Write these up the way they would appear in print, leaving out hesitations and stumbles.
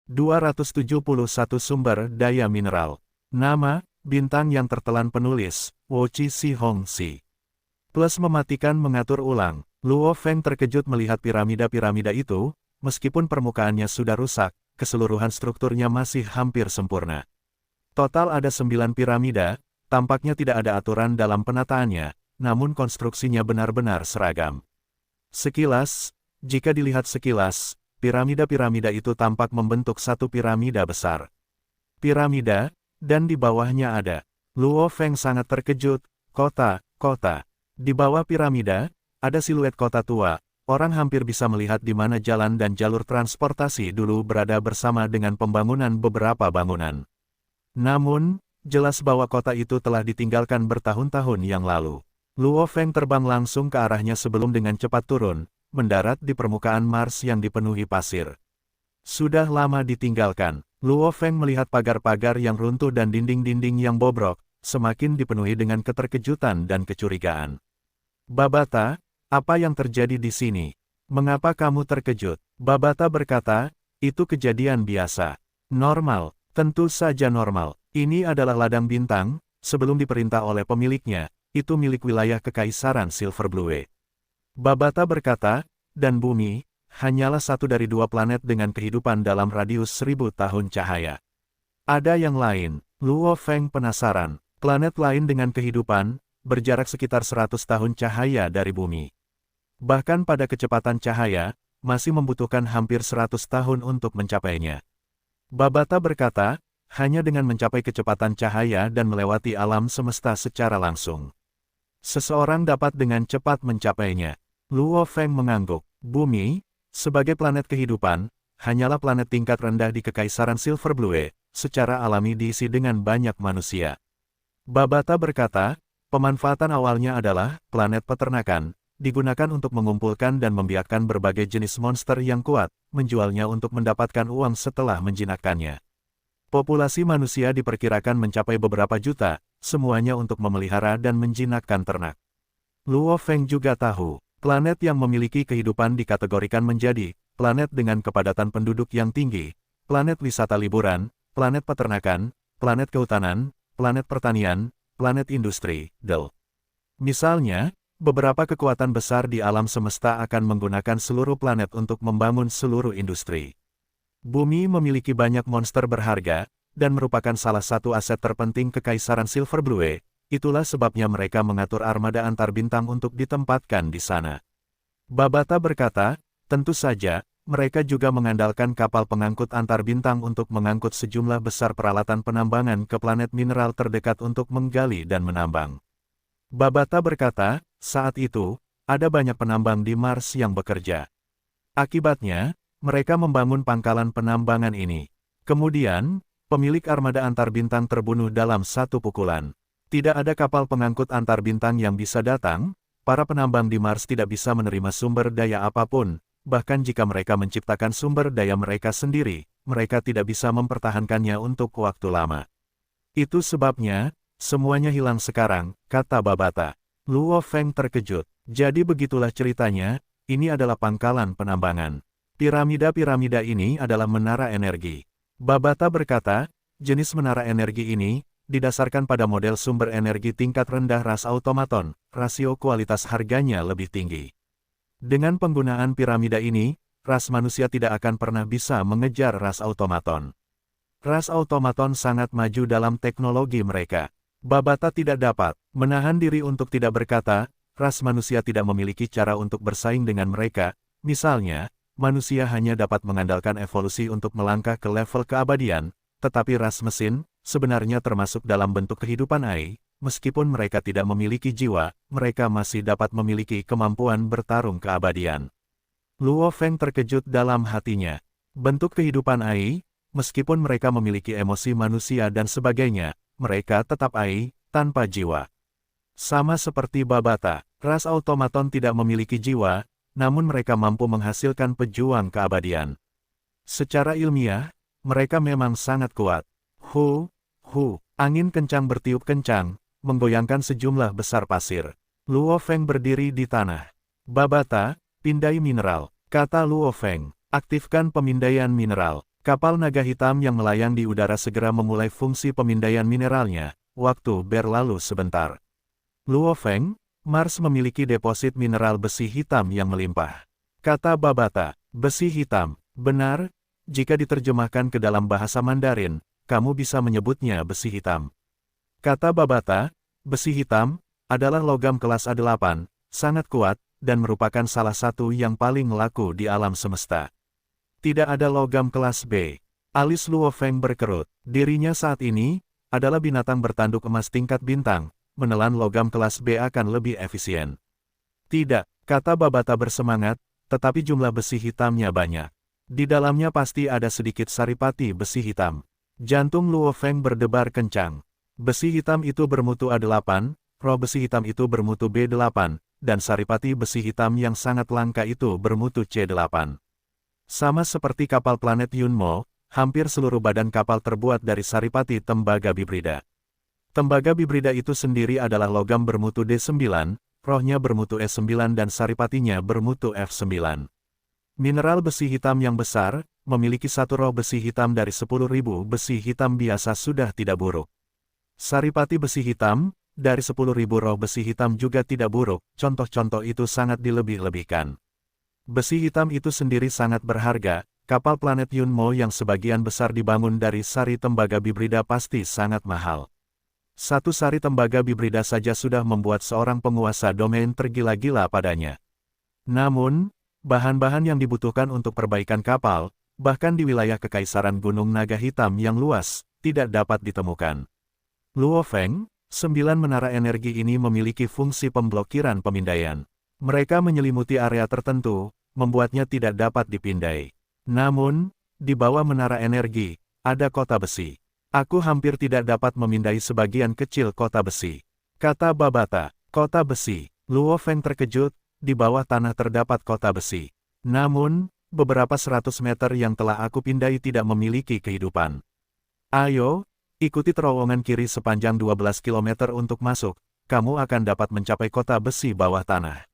271 sumber daya mineral. Nama, bintang yang tertelan penulis, Woqi Si Hongxi. Plus mematikan mengatur ulang. Luo Feng terkejut melihat piramida-piramida itu, meskipun permukaannya sudah rusak, keseluruhan strukturnya masih hampir sempurna. Total ada 9 piramida, tampaknya tidak ada aturan dalam penataannya, namun konstruksinya benar-benar seragam. Sekilas, jika dilihat sekilas, piramida-piramida itu tampak membentuk satu piramida besar. Piramida, dan di bawahnya ada. Luo Feng sangat terkejut, kota. Di bawah piramida, ada siluet kota tua. Orang hampir bisa melihat di mana jalan dan jalur transportasi dulu berada bersama dengan pembangunan beberapa bangunan. Namun, jelas bahwa kota itu telah ditinggalkan bertahun-tahun yang lalu. Luo Feng terbang langsung ke arahnya sebelum dengan cepat turun, mendarat di permukaan Mars yang dipenuhi pasir. Sudah lama ditinggalkan, Luo Feng melihat pagar-pagar yang runtuh dan dinding-dinding yang bobrok, semakin dipenuhi dengan keterkejutan dan kecurigaan. Babata, apa yang terjadi di sini? Mengapa kamu terkejut? Babata berkata, itu kejadian biasa. Normal, tentu saja normal. Ini adalah ladang bintang, sebelum diperintah oleh pemiliknya, itu milik wilayah Kekaisaran Silver Blue. Babata berkata, dan bumi, hanyalah satu dari 2 planet dengan kehidupan dalam radius 1000 tahun cahaya. Ada yang lain, Luo Feng penasaran, planet lain dengan kehidupan, berjarak sekitar 100 tahun cahaya dari bumi. Bahkan pada kecepatan cahaya, masih membutuhkan hampir 100 tahun untuk mencapainya. Babata berkata, hanya dengan mencapai kecepatan cahaya dan melewati alam semesta secara langsung, seseorang dapat dengan cepat mencapainya. Luo Feng mengangguk. Bumi, sebagai planet kehidupan, hanyalah planet tingkat rendah di Kekaisaran Silver Blue, secara alami diisi dengan banyak manusia. Babata berkata, pemanfaatan awalnya adalah planet peternakan, digunakan untuk mengumpulkan dan membiakkan berbagai jenis monster yang kuat, menjualnya untuk mendapatkan uang setelah menjinakkannya. Populasi manusia diperkirakan mencapai beberapa juta, semuanya untuk memelihara dan menjinakkan ternak. Luo Feng juga tahu, planet yang memiliki kehidupan dikategorikan menjadi planet dengan kepadatan penduduk yang tinggi, planet wisata liburan, planet peternakan, planet kehutanan, planet pertanian, planet industri, del. Misalnya, beberapa kekuatan besar di alam semesta akan menggunakan seluruh planet untuk membangun seluruh industri. Bumi memiliki banyak monster berharga, dan merupakan salah satu aset terpenting Kekaisaran Silver Blue. Itulah sebabnya mereka mengatur armada antar bintang untuk ditempatkan di sana. Babata berkata, tentu saja, mereka juga mengandalkan kapal pengangkut antar bintang untuk mengangkut sejumlah besar peralatan penambangan ke planet mineral terdekat untuk menggali dan menambang. Babata berkata, saat itu, ada banyak penambang di Mars yang bekerja. Akibatnya, mereka membangun pangkalan penambangan ini. Kemudian, pemilik armada antar bintang terbunuh dalam satu pukulan. Tidak ada kapal pengangkut antar bintang yang bisa datang, para penambang di Mars tidak bisa menerima sumber daya apapun, bahkan jika mereka menciptakan sumber daya mereka sendiri, mereka tidak bisa mempertahankannya untuk waktu lama. Itu sebabnya, semuanya hilang sekarang, kata Babata. Luo Feng terkejut. Jadi begitulah ceritanya, ini adalah pangkalan penambangan. Piramida-piramida ini adalah menara energi. Babata berkata, jenis menara energi ini, didasarkan pada model sumber energi tingkat rendah ras automaton, rasio kualitas harganya lebih tinggi. Dengan penggunaan piramida ini, ras manusia tidak akan pernah bisa mengejar ras automaton. Ras automaton sangat maju dalam teknologi mereka. Babata tidak dapat menahan diri untuk tidak berkata, ras manusia tidak memiliki cara untuk bersaing dengan mereka, misalnya, manusia hanya dapat mengandalkan evolusi untuk melangkah ke level keabadian, tetapi ras mesin, sebenarnya termasuk dalam bentuk kehidupan AI, meskipun mereka tidak memiliki jiwa, mereka masih dapat memiliki kemampuan bertarung keabadian. Luo Feng terkejut dalam hatinya. Bentuk kehidupan AI, meskipun mereka memiliki emosi manusia dan sebagainya, mereka tetap AI, tanpa jiwa. Sama seperti Babata, ras automaton tidak memiliki jiwa, namun mereka mampu menghasilkan pejuang keabadian. Secara ilmiah, mereka memang sangat kuat. Angin kencang bertiup kencang, menggoyangkan sejumlah besar pasir. Luo Feng berdiri di tanah. Babata, pindai mineral, kata Luo Feng. Aktifkan pemindaian mineral, Kapal naga hitam yang melayang di udara segera memulai fungsi pemindaian mineralnya. Waktu berlalu sebentar. Luo Feng, Mars memiliki deposit mineral besi hitam yang melimpah. Kata Babata, besi hitam, benar, jika diterjemahkan ke dalam bahasa Mandarin, kamu bisa menyebutnya besi hitam. Kata Babata, besi hitam, adalah logam kelas A8, sangat kuat, dan merupakan salah satu yang paling laku di alam semesta. Tidak ada logam kelas B. Alis Luo Feng berkerut. Dirinya saat ini adalah binatang bertanduk emas tingkat bintang. Menelan logam kelas B akan lebih efisien. Tidak, kata Babata bersemangat, tetapi jumlah besi hitamnya banyak. Di dalamnya pasti ada sedikit saripati besi hitam. Jantung Luo Feng berdebar kencang. Besi hitam itu bermutu A8, roh besi hitam itu bermutu B8, dan saripati besi hitam yang sangat langka itu bermutu C8. Sama seperti kapal planet Yunmo, hampir seluruh badan kapal terbuat dari saripati tembaga bibrida. Tembaga bibrida itu sendiri adalah logam bermutu D9, rohnya bermutu E9 dan saripatinya bermutu F9. Mineral besi hitam yang besar, memiliki satu roh besi hitam dari 10.000 besi hitam biasa sudah tidak buruk. Saripati besi hitam, dari 10.000 roh besi hitam juga tidak buruk, contoh-contoh itu sangat dilebih-lebihkan. Besi hitam itu sendiri sangat berharga, kapal planet Yunmo yang sebagian besar dibangun dari sari tembaga bibrida pasti sangat mahal. Satu sari tembaga bibrida saja sudah membuat seorang penguasa domain tergila-gila padanya. Namun, bahan-bahan yang dibutuhkan untuk perbaikan kapal, bahkan di wilayah Kekaisaran Gunung Naga Hitam yang luas, tidak dapat ditemukan. Luo Feng, 9 menara energi ini memiliki fungsi pemblokiran pemindaian. Mereka menyelimuti area tertentu, membuatnya tidak dapat dipindai. Namun, di bawah menara energi, ada kota besi. Aku hampir tidak dapat memindai sebagian kecil kota besi. Kata Babata, kota besi. Luo Feng terkejut, di bawah tanah terdapat kota besi. Namun, beberapa 100 meter yang telah aku pindai tidak memiliki kehidupan. Ayo, ikuti terowongan kiri sepanjang 12 km untuk masuk, kamu akan dapat mencapai kota besi bawah tanah.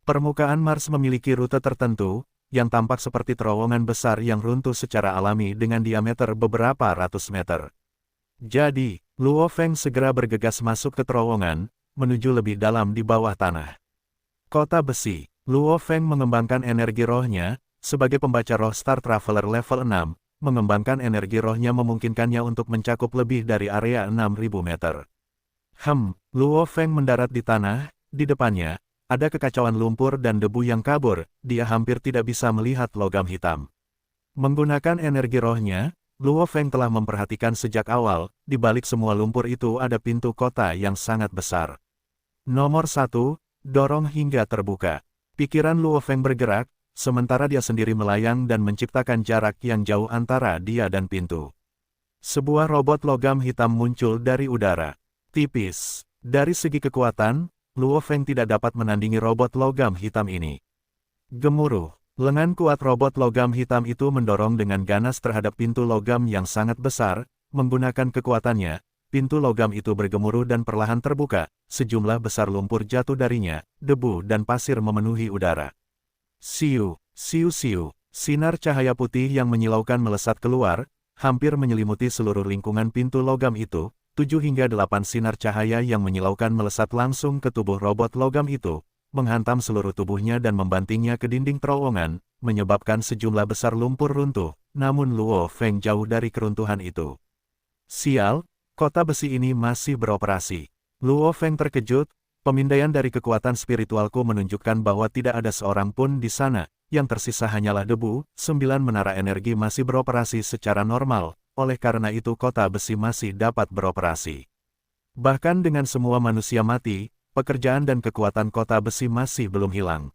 Permukaan Mars memiliki rute tertentu, yang tampak seperti terowongan besar yang runtuh secara alami dengan diameter beberapa ratus meter. Jadi, Luo Feng segera bergegas masuk ke terowongan, menuju lebih dalam di bawah tanah. Kota besi. Luo Feng mengembangkan energi rohnya, sebagai pembaca roh Star Traveler level 6, mengembangkan energi rohnya memungkinkannya untuk mencakup lebih dari area 6.000 meter. Luo Feng mendarat di tanah, di depannya, ada kekacauan lumpur dan debu yang kabur, dia hampir tidak bisa melihat logam hitam. Menggunakan energi rohnya, Luo Feng telah memperhatikan sejak awal, di balik semua lumpur itu ada pintu kota yang sangat besar. Nomor 1, dorong hingga terbuka. Pikiran Luo Feng bergerak, sementara dia sendiri melayang dan menciptakan jarak yang jauh antara dia dan pintu. Sebuah robot logam hitam muncul dari udara. Tipis. Dari segi kekuatan, Luo Feng tidak dapat menandingi robot logam hitam ini. Gemuruh. Lengan kuat robot logam hitam itu mendorong dengan ganas terhadap pintu logam yang sangat besar, menggunakan kekuatannya, pintu logam itu bergemuruh dan perlahan terbuka, sejumlah besar lumpur jatuh darinya, debu dan pasir memenuhi udara. Siu, siu siu, sinar cahaya putih yang menyilaukan melesat keluar, hampir menyelimuti seluruh lingkungan pintu logam itu. 7 hingga 8 sinar cahaya yang menyilaukan melesat langsung ke tubuh robot logam itu, menghantam seluruh tubuhnya dan membantingnya ke dinding terowongan, menyebabkan sejumlah besar lumpur runtuh, namun Luo Feng jauh dari keruntuhan itu. Sial, kota besi ini masih beroperasi. Luo Feng terkejut, pemindaian dari kekuatan spiritualku menunjukkan bahwa tidak ada seorang pun di sana, yang tersisa hanyalah debu. 9 menara energi masih beroperasi secara normal. Oleh karena itu kota besi masih dapat beroperasi. Bahkan dengan semua manusia mati, pekerjaan dan kekuatan kota besi masih belum hilang.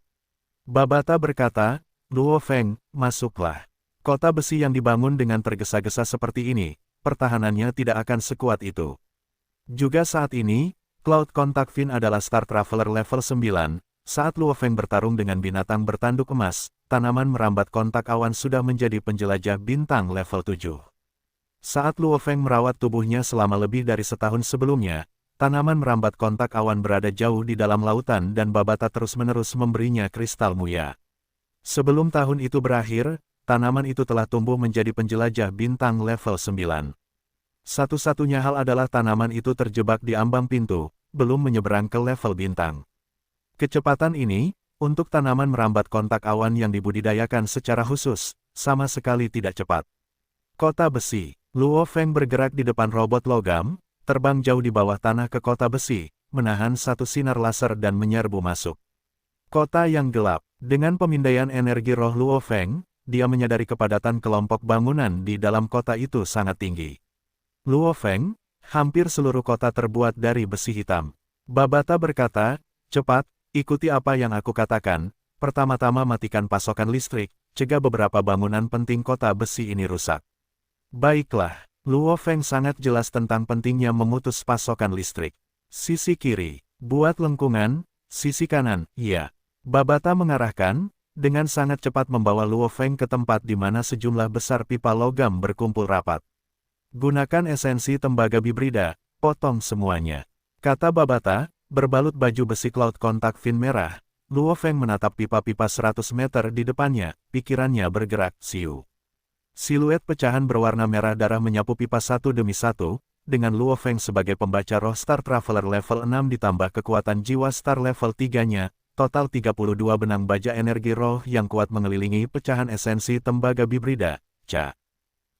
Babata berkata, Luo Feng, masuklah. Kota besi yang dibangun dengan tergesa-gesa seperti ini, pertahanannya tidak akan sekuat itu. Juga saat ini, Cloud Contact Fin adalah Star Traveler level 9, saat Luo Feng bertarung dengan binatang bertanduk emas, tanaman merambat kontak awan sudah menjadi penjelajah bintang level 7. Saat Luo Feng merawat tubuhnya selama lebih dari setahun sebelumnya, tanaman merambat kontak awan berada jauh di dalam lautan dan Babata terus-menerus memberinya kristal muya. Sebelum tahun itu berakhir, tanaman itu telah tumbuh menjadi penjelajah bintang level 9. Satu-satunya hal adalah tanaman itu terjebak di ambang pintu, belum menyeberang ke level bintang. Kecepatan ini, untuk tanaman merambat kontak awan yang dibudidayakan secara khusus, sama sekali tidak cepat. Kota besi. Luo Feng bergerak di depan robot logam, terbang jauh di bawah tanah ke kota besi, menahan satu sinar laser dan menyerbu masuk. Kota yang gelap. Dengan pemindaian energi roh Luo Feng, dia menyadari kepadatan kelompok bangunan di dalam kota itu sangat tinggi. Luo Feng, hampir seluruh kota terbuat dari besi hitam. Babata berkata, cepat, ikuti apa yang aku katakan, pertama-tama matikan pasokan listrik, cegah beberapa bangunan penting kota besi ini rusak. Baiklah, Luo Feng sangat jelas tentang pentingnya memutus pasokan listrik. Sisi kiri, buat lengkungan, sisi kanan, iya. Babata mengarahkan, dengan sangat cepat membawa Luo Feng ke tempat di mana sejumlah besar pipa logam berkumpul rapat. Gunakan esensi tembaga bibrida, potong semuanya. Kata Babata, berbalut baju besi cloud kontak fin merah, Luo Feng menatap pipa-pipa 100 meter di depannya, pikirannya bergerak, siu. Siluet pecahan berwarna merah darah menyapu pipa satu demi satu, dengan Luo Feng sebagai pembaca roh Star Traveler level 6 ditambah kekuatan jiwa Star level 3-nya, total 32 benang baja energi roh yang kuat mengelilingi pecahan esensi tembaga bibrida. Ca.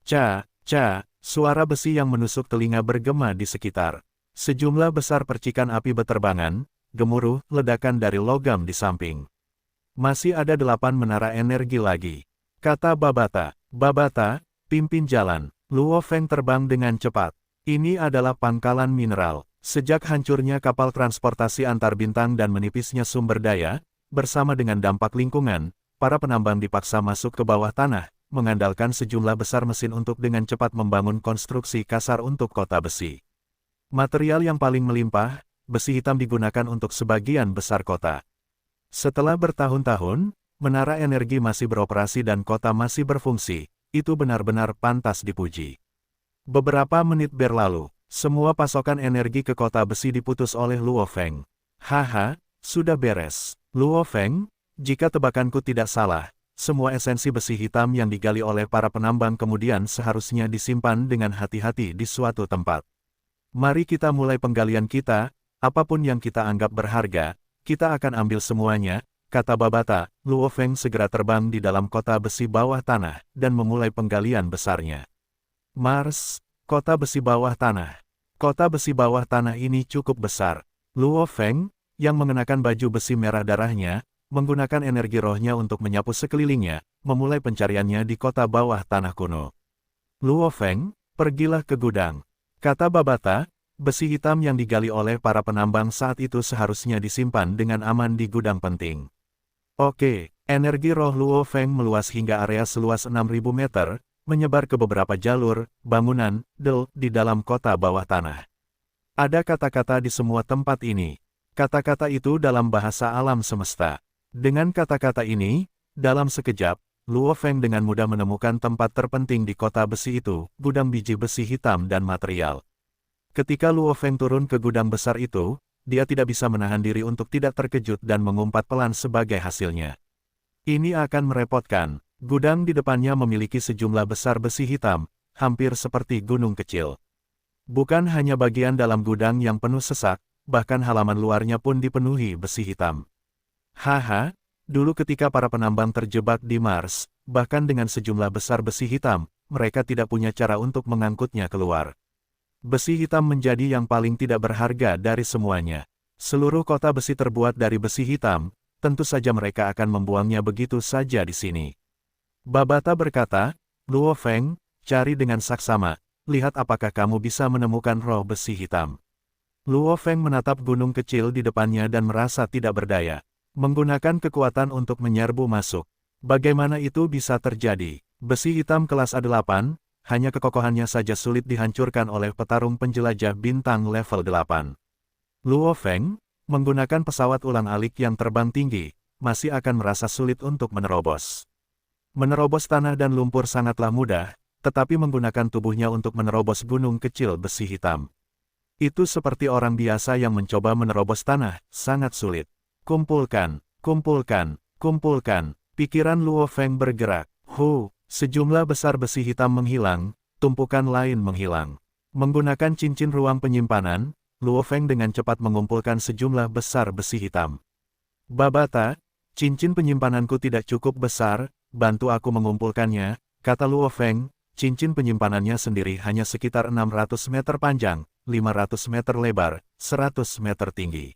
Ca, ca, suara besi yang menusuk telinga bergema di sekitar. Sejumlah besar percikan api beterbangan, gemuruh, ledakan dari logam di samping. Masih ada 8 menara energi lagi. Kata Babata. Babata, pimpin jalan. Luo Feng terbang dengan cepat. Ini adalah pangkalan mineral. Sejak hancurnya kapal transportasi antar bintang dan menipisnya sumber daya, bersama dengan dampak lingkungan, para penambang dipaksa masuk ke bawah tanah, mengandalkan sejumlah besar mesin untuk dengan cepat membangun konstruksi kasar untuk kota besi. Material yang paling melimpah, besi hitam digunakan untuk sebagian besar kota. Setelah bertahun-tahun, menara energi masih beroperasi dan kota masih berfungsi, itu benar-benar pantas dipuji. Beberapa menit berlalu, semua pasokan energi ke kota besi diputus oleh Luo Feng. Haha, sudah beres. Luo Feng, jika tebakanku tidak salah, semua esensi besi hitam yang digali oleh para penambang kemudian seharusnya disimpan dengan hati-hati di suatu tempat. Mari kita mulai penggalian kita, apapun yang kita anggap berharga, kita akan ambil semuanya, kata Babata. Luo Feng segera terbang di dalam kota besi bawah tanah, dan memulai penggalian besarnya. Mars, kota besi bawah tanah. Kota besi bawah tanah ini cukup besar. Luo Feng, yang mengenakan baju besi merah darahnya, menggunakan energi rohnya untuk menyapu sekelilingnya, memulai pencariannya di kota bawah tanah kuno. Luo Feng, pergilah ke gudang. Kata Babata, besi hitam yang digali oleh para penambang saat itu seharusnya disimpan dengan aman di gudang penting. Oke, energi roh Luo Feng meluas hingga area seluas 6.000 meter, menyebar ke beberapa jalur, bangunan, di dalam kota bawah tanah. Ada kata-kata di semua tempat ini. Kata-kata itu dalam bahasa alam semesta. Dengan kata-kata ini, dalam sekejap, Luo Feng dengan mudah menemukan tempat terpenting di kota besi itu, gudang biji besi hitam dan material. Ketika Luo Feng turun ke gudang besar itu, dia tidak bisa menahan diri untuk tidak terkejut dan mengumpat pelan sebagai hasilnya. Ini akan merepotkan. Gudang di depannya memiliki sejumlah besar besi hitam, hampir seperti gunung kecil. Bukan hanya bagian dalam gudang yang penuh sesak, bahkan halaman luarnya pun dipenuhi besi hitam. Haha, dulu ketika para penambang terjebak di Mars, bahkan dengan sejumlah besar besi hitam, mereka tidak punya cara untuk mengangkutnya keluar. Besi hitam menjadi yang paling tidak berharga dari semuanya. Seluruh kota besi terbuat dari besi hitam, tentu saja mereka akan membuangnya begitu saja di sini. Babata berkata, Luo Feng, cari dengan saksama, lihat apakah kamu bisa menemukan roh besi hitam. Luo Feng menatap gunung kecil di depannya dan merasa tidak berdaya. Menggunakan kekuatan untuk menyerbu masuk. Bagaimana itu bisa terjadi? Besi hitam kelas A8, hanya kekokohannya saja sulit dihancurkan oleh petarung penjelajah bintang level 8. Luo Feng, menggunakan pesawat ulang-alik yang terbang tinggi, masih akan merasa sulit untuk menerobos. Menerobos tanah dan lumpur sangatlah mudah, tetapi menggunakan tubuhnya untuk menerobos gunung kecil besi hitam. Itu seperti orang biasa yang mencoba menerobos tanah, sangat sulit. Kumpulkan, kumpulkan, kumpulkan. Pikiran Luo Feng bergerak. Sejumlah besar besi hitam menghilang, tumpukan lain menghilang. Menggunakan cincin ruang penyimpanan, Luo Feng dengan cepat mengumpulkan sejumlah besar besi hitam. Babata, cincin penyimpananku tidak cukup besar, bantu aku mengumpulkannya, kata Luo Feng. Cincin penyimpanannya sendiri hanya sekitar 600 meter panjang, 500 meter lebar, 100 meter tinggi.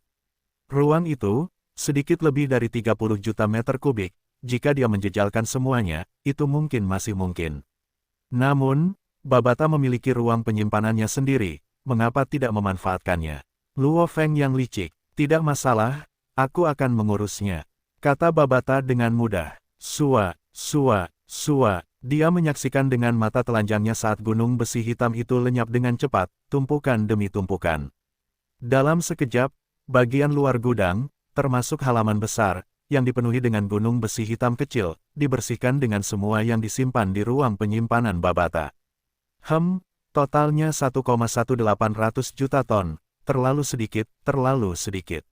Ruang itu, sedikit lebih dari 30 juta meter kubik. Jika dia menjejalkan semuanya, itu mungkin masih mungkin. Namun, Babata memiliki ruang penyimpanannya sendiri, mengapa tidak memanfaatkannya? Luo Feng yang licik, tidak masalah, aku akan mengurusnya, kata Babata dengan mudah. Sua, sua, sua. Dia menyaksikan dengan mata telanjangnya saat gunung besi hitam itu lenyap dengan cepat, tumpukan demi tumpukan. Dalam sekejap, bagian luar gudang, termasuk halaman besar, yang dipenuhi dengan gunung besi hitam kecil, dibersihkan dengan semua yang disimpan di ruang penyimpanan Babata. Totalnya 1,18 juta ton, terlalu sedikit, terlalu sedikit.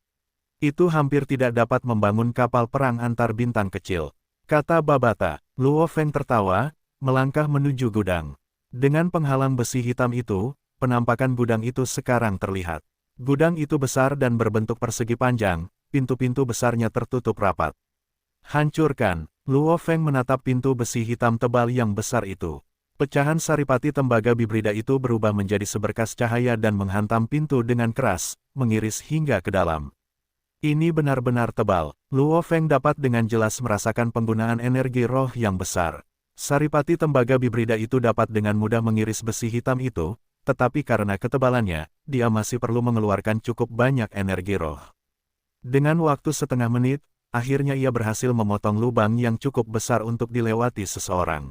Itu hampir tidak dapat membangun kapal perang antar bintang kecil, kata Babata. Luo Feng tertawa, melangkah menuju gudang. Dengan penghalang besi hitam itu, penampakan gudang itu sekarang terlihat. Gudang itu besar dan berbentuk persegi panjang, pintu-pintu besarnya tertutup rapat. Hancurkan, Luo Feng menatap pintu besi hitam tebal yang besar itu. Pecahan saripati tembaga bibrida itu berubah menjadi seberkas cahaya dan menghantam pintu dengan keras, mengiris hingga ke dalam. Ini benar-benar tebal. Luo Feng dapat dengan jelas merasakan penggunaan energi roh yang besar. Saripati tembaga bibrida itu dapat dengan mudah mengiris besi hitam itu, tetapi karena ketebalannya, dia masih perlu mengeluarkan cukup banyak energi roh. Dengan waktu setengah menit, akhirnya ia berhasil memotong lubang yang cukup besar untuk dilewati seseorang.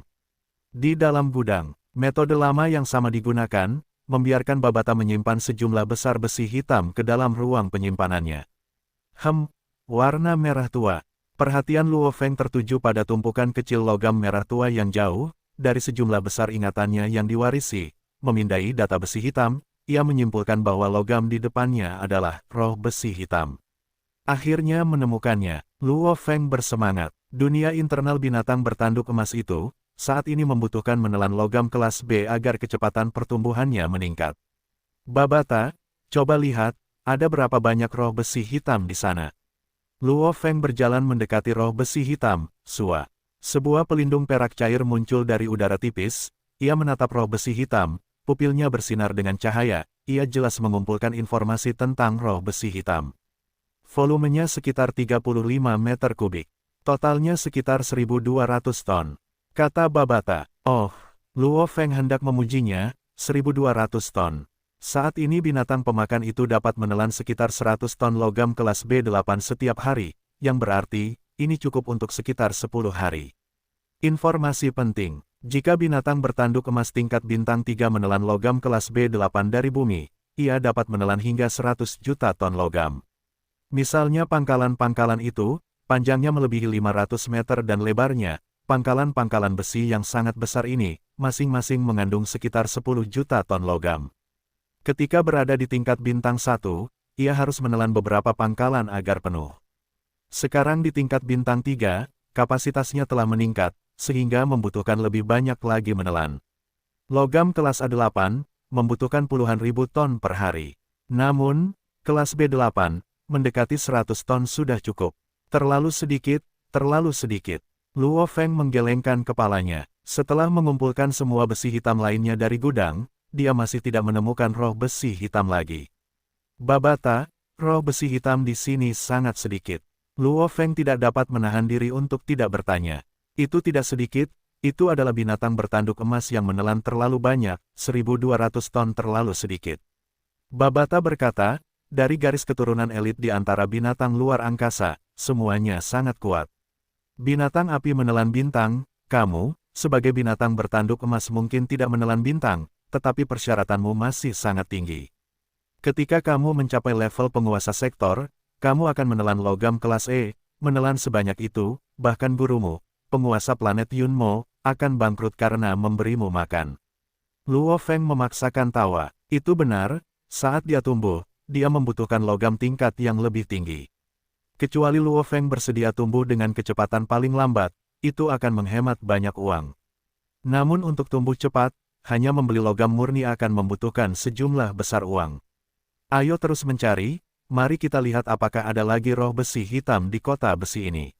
Di dalam gudang, metode lama yang sama digunakan, membiarkan Babata menyimpan sejumlah besar besi hitam ke dalam ruang penyimpanannya. Warna merah tua. Perhatian Luo Feng tertuju pada tumpukan kecil logam merah tua yang jauh, dari sejumlah besar ingatannya yang diwarisi. Memindai data besi hitam, ia menyimpulkan bahwa logam di depannya adalah roh besi hitam. Akhirnya menemukannya, Luo Feng bersemangat. Dunia internal binatang bertanduk emas itu, saat ini membutuhkan menelan logam kelas B agar kecepatan pertumbuhannya meningkat. Babata, coba lihat, ada berapa banyak roh besi hitam di sana. Luo Feng berjalan mendekati roh besi hitam, Sua. Sebuah pelindung perak cair muncul dari udara tipis, ia menatap roh besi hitam, pupilnya bersinar dengan cahaya, ia jelas mengumpulkan informasi tentang roh besi hitam. Volumenya sekitar 35 meter kubik. Totalnya sekitar 1.200 ton. Kata Babata. Oh, Luo Feng hendak memujinya, 1.200 ton. Saat ini binatang pemakan itu dapat menelan sekitar 100 ton logam kelas B8 setiap hari, yang berarti, ini cukup untuk sekitar 10 hari. Informasi penting, jika binatang bertanduk emas tingkat bintang 3 menelan logam kelas B8 dari bumi, ia dapat menelan hingga 100 juta ton logam. Misalnya pangkalan-pangkalan itu, panjangnya melebihi 500 meter dan lebarnya, pangkalan-pangkalan besi yang sangat besar ini, masing-masing mengandung sekitar 10 juta ton logam. Ketika berada di tingkat bintang 1, ia harus menelan beberapa pangkalan agar penuh. Sekarang di tingkat bintang 3, kapasitasnya telah meningkat, sehingga membutuhkan lebih banyak lagi menelan. Logam kelas A8, membutuhkan puluhan ribu ton per hari. Namun, kelas B8, mendekati 100 ton sudah cukup. Terlalu sedikit, terlalu sedikit. Luo Feng menggelengkan kepalanya. Setelah mengumpulkan semua besi hitam lainnya dari gudang, dia masih tidak menemukan roh besi hitam lagi. Babata, roh besi hitam di sini sangat sedikit. Luo Feng tidak dapat menahan diri untuk tidak bertanya. Itu tidak sedikit, itu adalah binatang bertanduk emas yang menelan terlalu banyak, 1.200 ton terlalu sedikit. Babata berkata, dari garis keturunan elit di antara binatang luar angkasa, semuanya sangat kuat. Binatang api menelan bintang, kamu, sebagai binatang bertanduk emas mungkin tidak menelan bintang, tetapi persyaratanmu masih sangat tinggi. Ketika kamu mencapai level penguasa sektor, kamu akan menelan logam kelas E, menelan sebanyak itu, bahkan gurumu, penguasa planet Yunmo, akan bangkrut karena memberimu makan. Luo Feng memaksakan tawa. Itu benar, saat dia tumbuh, dia membutuhkan logam tingkat yang lebih tinggi. Kecuali Luo Feng bersedia tumbuh dengan kecepatan paling lambat, itu akan menghemat banyak uang. Namun untuk tumbuh cepat, hanya membeli logam murni akan membutuhkan sejumlah besar uang. Ayo terus mencari, mari kita lihat apakah ada lagi roh besi hitam di kota besi ini.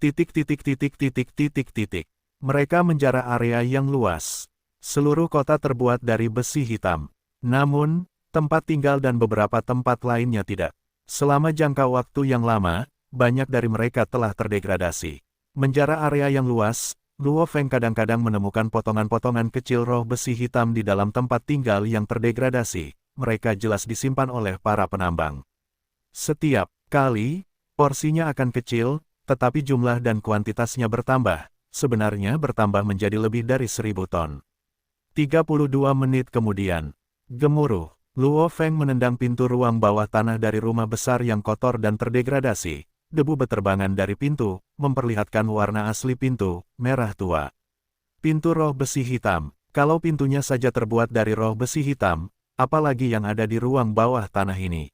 Titik titik titik titik titik titik. Mereka menjarah area yang luas. Seluruh kota terbuat dari besi hitam. Namun, tempat tinggal dan beberapa tempat lainnya tidak. Selama jangka waktu yang lama, banyak dari mereka telah terdegradasi. Menjarah area yang luas, Luo Feng kadang-kadang menemukan potongan-potongan kecil roh besi hitam di dalam tempat tinggal yang terdegradasi. Mereka jelas disimpan oleh para penambang. Setiap kali, porsinya akan kecil, tetapi jumlah dan kuantitasnya bertambah, sebenarnya bertambah menjadi lebih dari 1000 ton. 32 menit kemudian, gemuruh, Luo Feng menendang pintu ruang bawah tanah dari rumah besar yang kotor dan terdegradasi. Debu beterbangan dari pintu, memperlihatkan warna asli pintu, merah tua. Pintu roh besi hitam, kalau pintunya saja terbuat dari roh besi hitam, apalagi yang ada di ruang bawah tanah ini.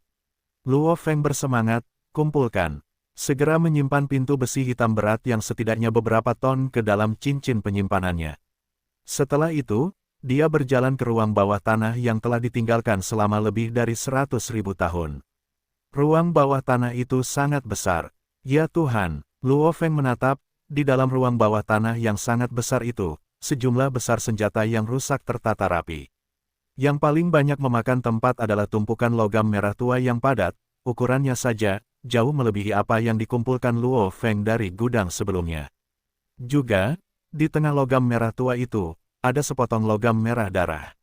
Luo Feng bersemangat, kumpulkan. Segera menyimpan pintu besi hitam berat yang setidaknya beberapa ton ke dalam cincin penyimpanannya. Setelah itu, dia berjalan ke ruang bawah tanah yang telah ditinggalkan selama lebih dari 100.000 tahun. Ruang bawah tanah itu sangat besar. Ya Tuhan, Luo Feng menatap, di dalam ruang bawah tanah yang sangat besar itu, sejumlah besar senjata yang rusak tertata rapi. Yang paling banyak memakan tempat adalah tumpukan logam merah tua yang padat, ukurannya saja, jauh melebihi apa yang dikumpulkan Luo Feng dari gudang sebelumnya. Juga, di tengah logam merah tua itu, ada sepotong logam merah darah.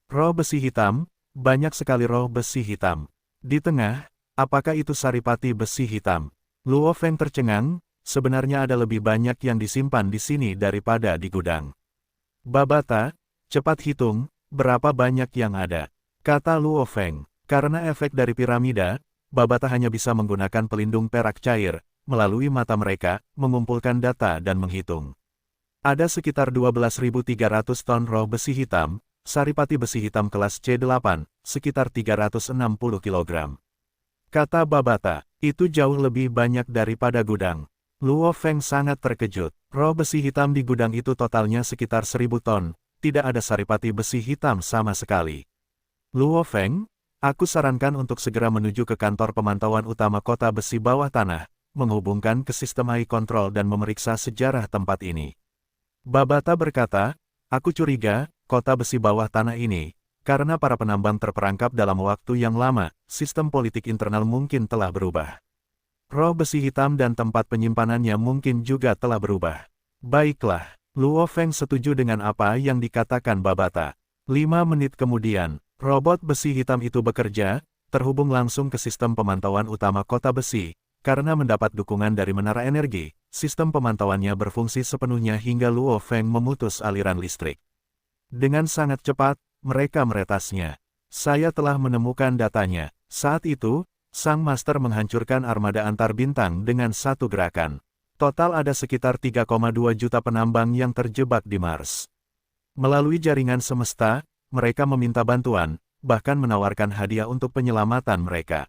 Roh besi hitam, banyak sekali roh besi hitam. Di tengah, apakah itu saripati besi hitam? Luo Feng tercengang, sebenarnya ada lebih banyak yang disimpan di sini daripada di gudang. Babata, cepat hitung, berapa banyak yang ada, kata Luo Feng. Karena efek dari piramida, Babata hanya bisa menggunakan pelindung perak cair, melalui mata mereka, mengumpulkan data dan menghitung. Ada sekitar 12.300 ton roh besi hitam, saripati besi hitam kelas C8, sekitar 360 kg. Kata Babata, itu jauh lebih banyak daripada gudang. Luo Feng sangat terkejut, roh besi hitam di gudang itu totalnya sekitar 1000 ton, tidak ada saripati besi hitam sama sekali. Luo Feng, aku sarankan untuk segera menuju ke kantor pemantauan utama kota besi bawah tanah, menghubungkan ke sistem AI Control dan memeriksa sejarah tempat ini. Babata berkata, aku curiga, kota besi bawah tanah ini, karena para penambang terperangkap dalam waktu yang lama, sistem politik internal mungkin telah berubah. Roh besi hitam dan tempat penyimpanannya mungkin juga telah berubah. Baiklah, Luo Feng setuju dengan apa yang dikatakan Babata. 5 menit kemudian, robot besi hitam itu bekerja, terhubung langsung ke sistem pemantauan utama kota besi. Karena mendapat dukungan dari menara energi, sistem pemantauannya berfungsi sepenuhnya hingga Luo Feng memutus aliran listrik. Dengan sangat cepat, mereka meretasnya. Saya telah menemukan datanya. Saat itu, sang master menghancurkan armada antar bintang dengan satu gerakan. Total ada sekitar 3,2 juta penambang yang terjebak di Mars. Melalui jaringan semesta, mereka meminta bantuan, bahkan menawarkan hadiah untuk penyelamatan mereka.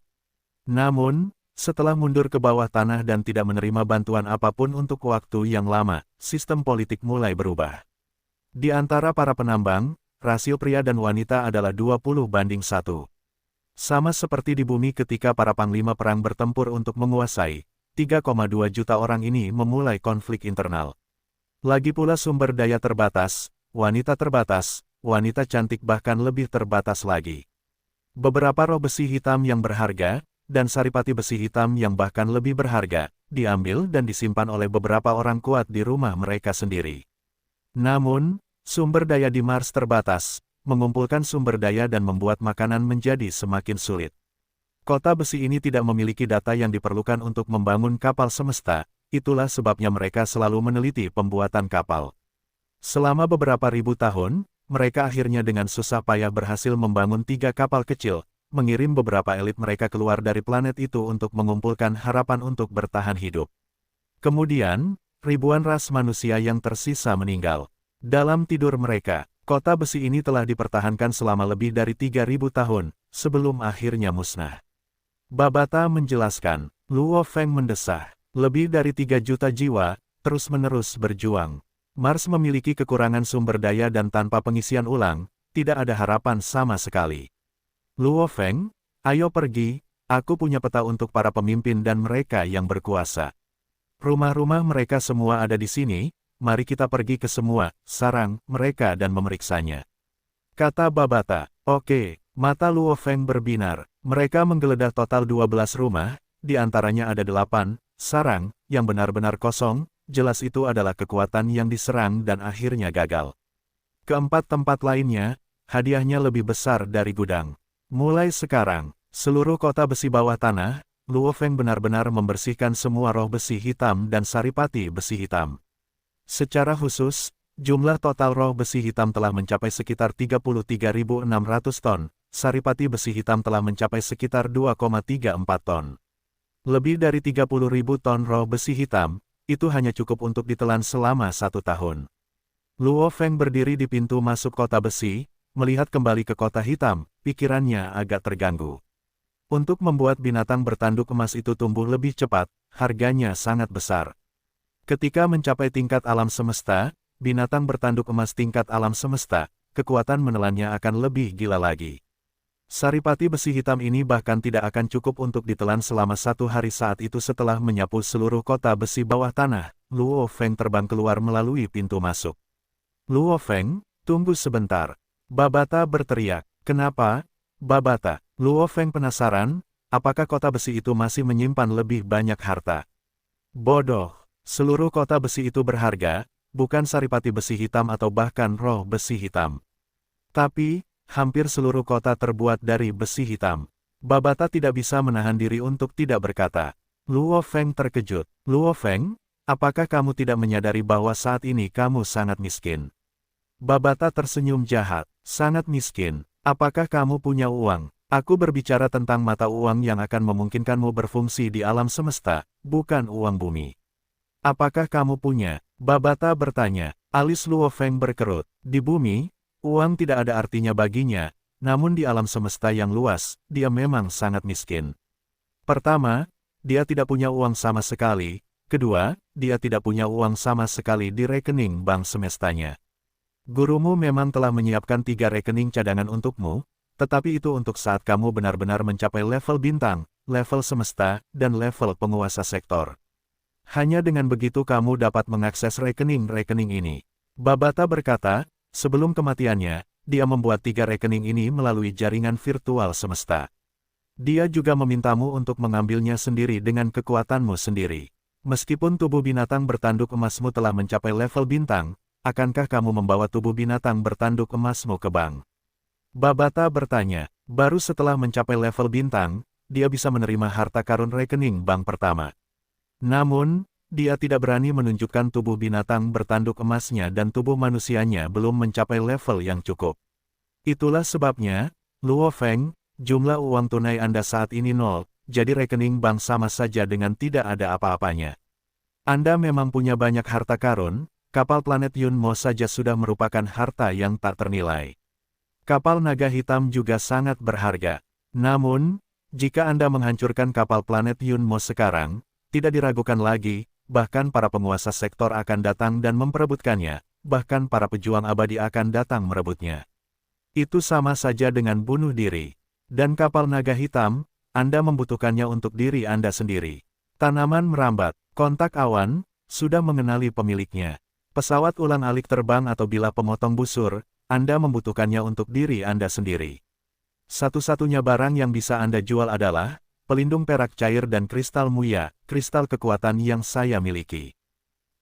Namun, setelah mundur ke bawah tanah dan tidak menerima bantuan apapun untuk waktu yang lama, sistem politik mulai berubah. Di antara para penambang, rasio pria dan wanita adalah 20:1. Sama seperti di bumi ketika para panglima perang bertempur untuk menguasai, 3,2 juta orang ini memulai konflik internal. Lagi pula sumber daya terbatas, wanita cantik bahkan lebih terbatas lagi. Beberapa roh besi hitam yang berharga, dan saripati besi hitam yang bahkan lebih berharga, diambil dan disimpan oleh beberapa orang kuat di rumah mereka sendiri. Namun, sumber daya di Mars terbatas, mengumpulkan sumber daya dan membuat makanan menjadi semakin sulit. Kota besi ini tidak memiliki data yang diperlukan untuk membangun kapal semesta, itulah sebabnya mereka selalu meneliti pembuatan kapal. Selama beberapa ribu tahun, mereka akhirnya dengan susah payah berhasil membangun 3 kapal kecil, mengirim beberapa elit mereka keluar dari planet itu untuk mengumpulkan harapan untuk bertahan hidup. Kemudian, ribuan ras manusia yang tersisa meninggal. Dalam tidur mereka, kota besi ini telah dipertahankan selama lebih dari 3.000 tahun, sebelum akhirnya musnah. Babata menjelaskan, Luo Feng mendesah, lebih dari 3 juta jiwa, terus-menerus berjuang. Mars memiliki kekurangan sumber daya dan tanpa pengisian ulang, tidak ada harapan sama sekali. Luo Feng, ayo pergi, aku punya peta untuk para pemimpin dan mereka yang berkuasa. Rumah-rumah mereka semua ada di sini, mari kita pergi ke semua, sarang, mereka dan memeriksanya. Kata Babata, oke, mata Luo Feng berbinar, mereka menggeledah total 12 rumah, di antaranya ada 8 sarang, yang benar-benar kosong, jelas itu adalah kekuatan yang diserang dan akhirnya gagal. Keempat tempat lainnya, hadiahnya lebih besar dari gudang. Mulai sekarang, seluruh kota besi bawah tanah, Luo Feng benar-benar membersihkan semua roh besi hitam dan saripati besi hitam. Secara khusus, jumlah total roh besi hitam telah mencapai sekitar 33.600 ton, saripati besi hitam telah mencapai sekitar 2,34 ton. Lebih dari 30.000 ton roh besi hitam, itu hanya cukup untuk ditelan selama 1 tahun. Luo Feng berdiri di pintu masuk kota besi, melihat kembali ke kota hitam, pikirannya agak terganggu. Untuk membuat binatang bertanduk emas itu tumbuh lebih cepat, harganya sangat besar. Ketika mencapai tingkat alam semesta, binatang bertanduk emas tingkat alam semesta, kekuatan menelannya akan lebih gila lagi. Saripati besi hitam ini bahkan tidak akan cukup untuk ditelan selama 1 hari. Saat itu setelah menyapu seluruh kota besi bawah tanah, Luo Feng terbang keluar melalui pintu masuk. Luo Feng, tunggu sebentar. Babata berteriak, kenapa? Babata, Luo Feng penasaran, apakah kota besi itu masih menyimpan lebih banyak harta? Bodoh, seluruh kota besi itu berharga, bukan saripati besi hitam atau bahkan roh besi hitam. Tapi, hampir seluruh kota terbuat dari besi hitam. Babata tidak bisa menahan diri untuk tidak berkata. Luo Feng terkejut. Luo Feng, apakah kamu tidak menyadari bahwa saat ini kamu sangat miskin? Babata tersenyum jahat. Sangat miskin. Apakah kamu punya uang? Aku berbicara tentang mata uang yang akan memungkinkanmu berfungsi di alam semesta, bukan uang bumi. Apakah kamu punya? Babata bertanya. Alis Luo Feng berkerut. Di bumi, uang tidak ada artinya baginya, namun di alam semesta yang luas, dia memang sangat miskin. Pertama, dia tidak punya uang sama sekali. Kedua, dia tidak punya uang sama sekali di rekening bank semestanya. Gurumu memang telah menyiapkan 3 rekening cadangan untukmu, tetapi itu untuk saat kamu benar-benar mencapai level bintang, level semesta, dan level penguasa sektor. Hanya dengan begitu kamu dapat mengakses rekening-rekening ini. Babata berkata, sebelum kematiannya, dia membuat 3 rekening ini melalui jaringan virtual semesta. Dia juga memintamu untuk mengambilnya sendiri dengan kekuatanmu sendiri. Meskipun tubuh binatang bertanduk emasmu telah mencapai level bintang, akankah kamu membawa tubuh binatang bertanduk emasmu ke bank? Babata bertanya, baru setelah mencapai level bintang, dia bisa menerima harta karun rekening bank pertama. Namun, dia tidak berani menunjukkan tubuh binatang bertanduk emasnya dan tubuh manusianya belum mencapai level yang cukup. Itulah sebabnya, Luo Feng, jumlah uang tunai Anda saat ini 0, jadi rekening bank sama saja dengan tidak ada apa-apanya. Anda memang punya banyak harta karun, kapal planet Yunmo saja sudah merupakan harta yang tak ternilai. Kapal naga hitam juga sangat berharga. Namun, jika Anda menghancurkan kapal planet Yunmo sekarang, tidak diragukan lagi, bahkan para penguasa sektor akan datang dan memperebutkannya, bahkan para pejuang abadi akan datang merebutnya. Itu sama saja dengan bunuh diri. Dan kapal naga hitam, Anda membutuhkannya untuk diri Anda sendiri. Tanaman merambat, kontak awan, sudah mengenali pemiliknya. Pesawat ulang-alik terbang atau bilah pemotong busur, Anda membutuhkannya untuk diri Anda sendiri. Satu-satunya barang yang bisa Anda jual adalah pelindung perak cair dan kristal muya, kristal kekuatan yang saya miliki.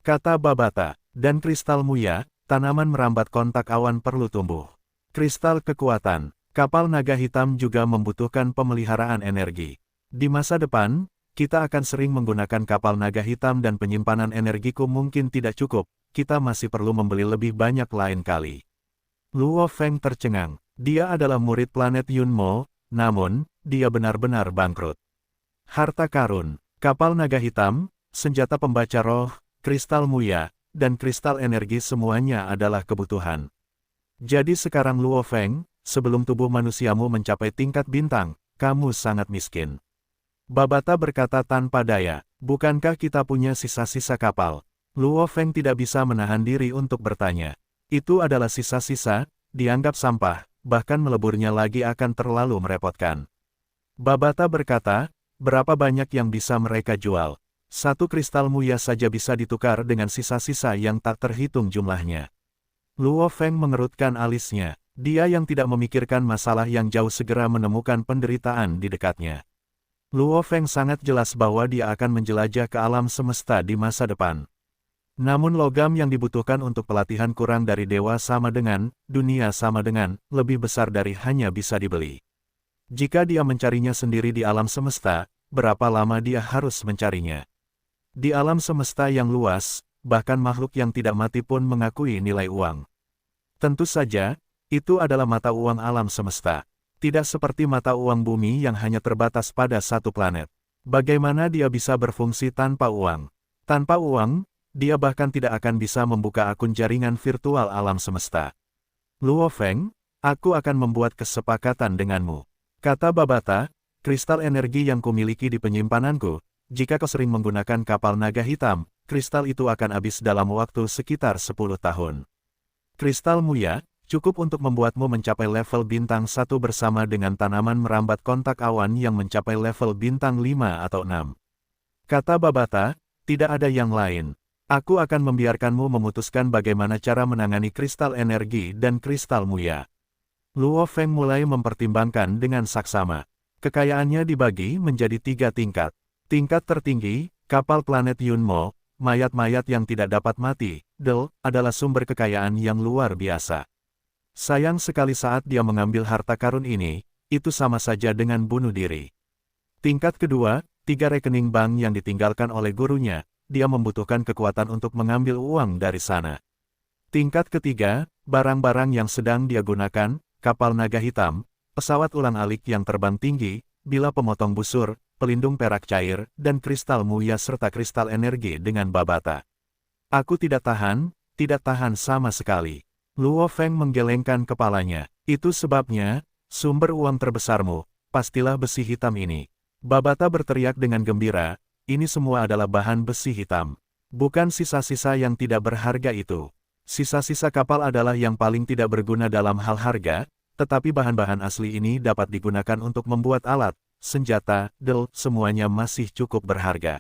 Kata Babata, dan kristal muya, tanaman merambat kontak awan perlu tumbuh. Kristal kekuatan, kapal naga hitam juga membutuhkan pemeliharaan energi. Di masa depan, kita akan sering menggunakan kapal naga hitam dan penyimpanan energiku mungkin tidak cukup, kita masih perlu membeli lebih banyak lain kali. Luo Feng tercengang, dia adalah murid planet Yunmo, namun, dia benar-benar bangkrut. Harta karun, kapal naga hitam, senjata pembaca roh, kristal muya, dan kristal energi semuanya adalah kebutuhan. Jadi sekarang Luo Feng, sebelum tubuh manusiamu mencapai tingkat bintang, kamu sangat miskin. Babata berkata tanpa daya, bukankah kita punya sisa-sisa kapal? Luo Feng tidak bisa menahan diri untuk bertanya. Itu adalah sisa-sisa, dianggap sampah, bahkan meleburnya lagi akan terlalu merepotkan. Babata berkata, berapa banyak yang bisa mereka jual? Satu kristal muya saja bisa ditukar dengan sisa-sisa yang tak terhitung jumlahnya. Luo Feng mengerutkan alisnya. Dia yang tidak memikirkan masalah yang jauh segera menemukan penderitaan di dekatnya. Luo Feng sangat jelas bahwa dia akan menjelajah ke alam semesta di masa depan. Namun logam yang dibutuhkan untuk pelatihan kurang dari dewa sama dengan, dunia sama dengan, lebih besar dari hanya bisa dibeli. Jika dia mencarinya sendiri di alam semesta, berapa lama dia harus mencarinya? Di alam semesta yang luas, bahkan makhluk yang tidak mati pun mengakui nilai uang. Tentu saja, itu adalah mata uang alam semesta. Tidak seperti mata uang bumi yang hanya terbatas pada satu planet. Bagaimana dia bisa berfungsi tanpa uang? Tanpa uang, dia bahkan tidak akan bisa membuka akun jaringan virtual alam semesta. Luo Feng, aku akan membuat kesepakatan denganmu. Kata Babata, kristal energi yang kumiliki di penyimpananku, jika kau sering menggunakan kapal naga hitam, kristal itu akan habis dalam waktu sekitar 10 tahun. Kristal muya, cukup untuk membuatmu mencapai level bintang 1 bersama dengan tanaman merambat kontak awan yang mencapai level bintang 5 atau 6. Kata Babata, tidak ada yang lain. Aku akan membiarkanmu memutuskan bagaimana cara menangani kristal energi dan kristal muya. Luo Feng mulai mempertimbangkan dengan saksama. Kekayaannya dibagi menjadi 3 tingkat. Tingkat tertinggi, kapal planet Yunmo, mayat-mayat yang tidak dapat mati, Del, adalah sumber kekayaan yang luar biasa. Sayang sekali saat dia mengambil harta karun ini, itu sama saja dengan bunuh diri. Tingkat kedua, 3 rekening bank yang ditinggalkan oleh gurunya, dia membutuhkan kekuatan untuk mengambil uang dari sana. Tingkat ketiga, barang-barang yang sedang dia gunakan, kapal naga hitam, pesawat ulang-alik yang terbang tinggi, bila pemotong busur, pelindung perak cair, dan kristal muya serta kristal energi dengan Babata. Aku tidak tahan sama sekali. Luo Feng menggelengkan kepalanya. Itu sebabnya, sumber uang terbesarmu, pastilah besi hitam ini. Babata berteriak dengan gembira, ini semua adalah bahan besi hitam. Bukan sisa-sisa yang tidak berharga itu. Sisa-sisa kapal adalah yang paling tidak berguna dalam hal harga, tetapi bahan-bahan asli ini dapat digunakan untuk membuat alat, senjata, Del, semuanya masih cukup berharga.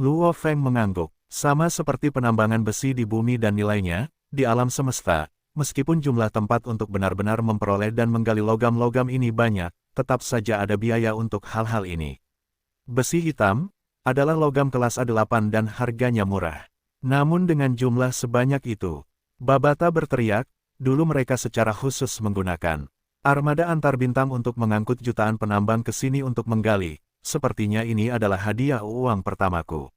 Luo Feng mengangguk. Sama seperti penambangan besi di bumi dan nilainya, di alam semesta, meskipun jumlah tempat untuk benar-benar memperoleh dan menggali logam-logam ini banyak, tetap saja ada biaya untuk hal-hal ini. Besi hitam adalah logam kelas A8 dan harganya murah. Namun dengan jumlah sebanyak itu, Babata berteriak, dulu mereka secara khusus menggunakan armada antar bintang untuk mengangkut jutaan penambang ke sini untuk menggali. Sepertinya ini adalah hadiah uang pertamaku.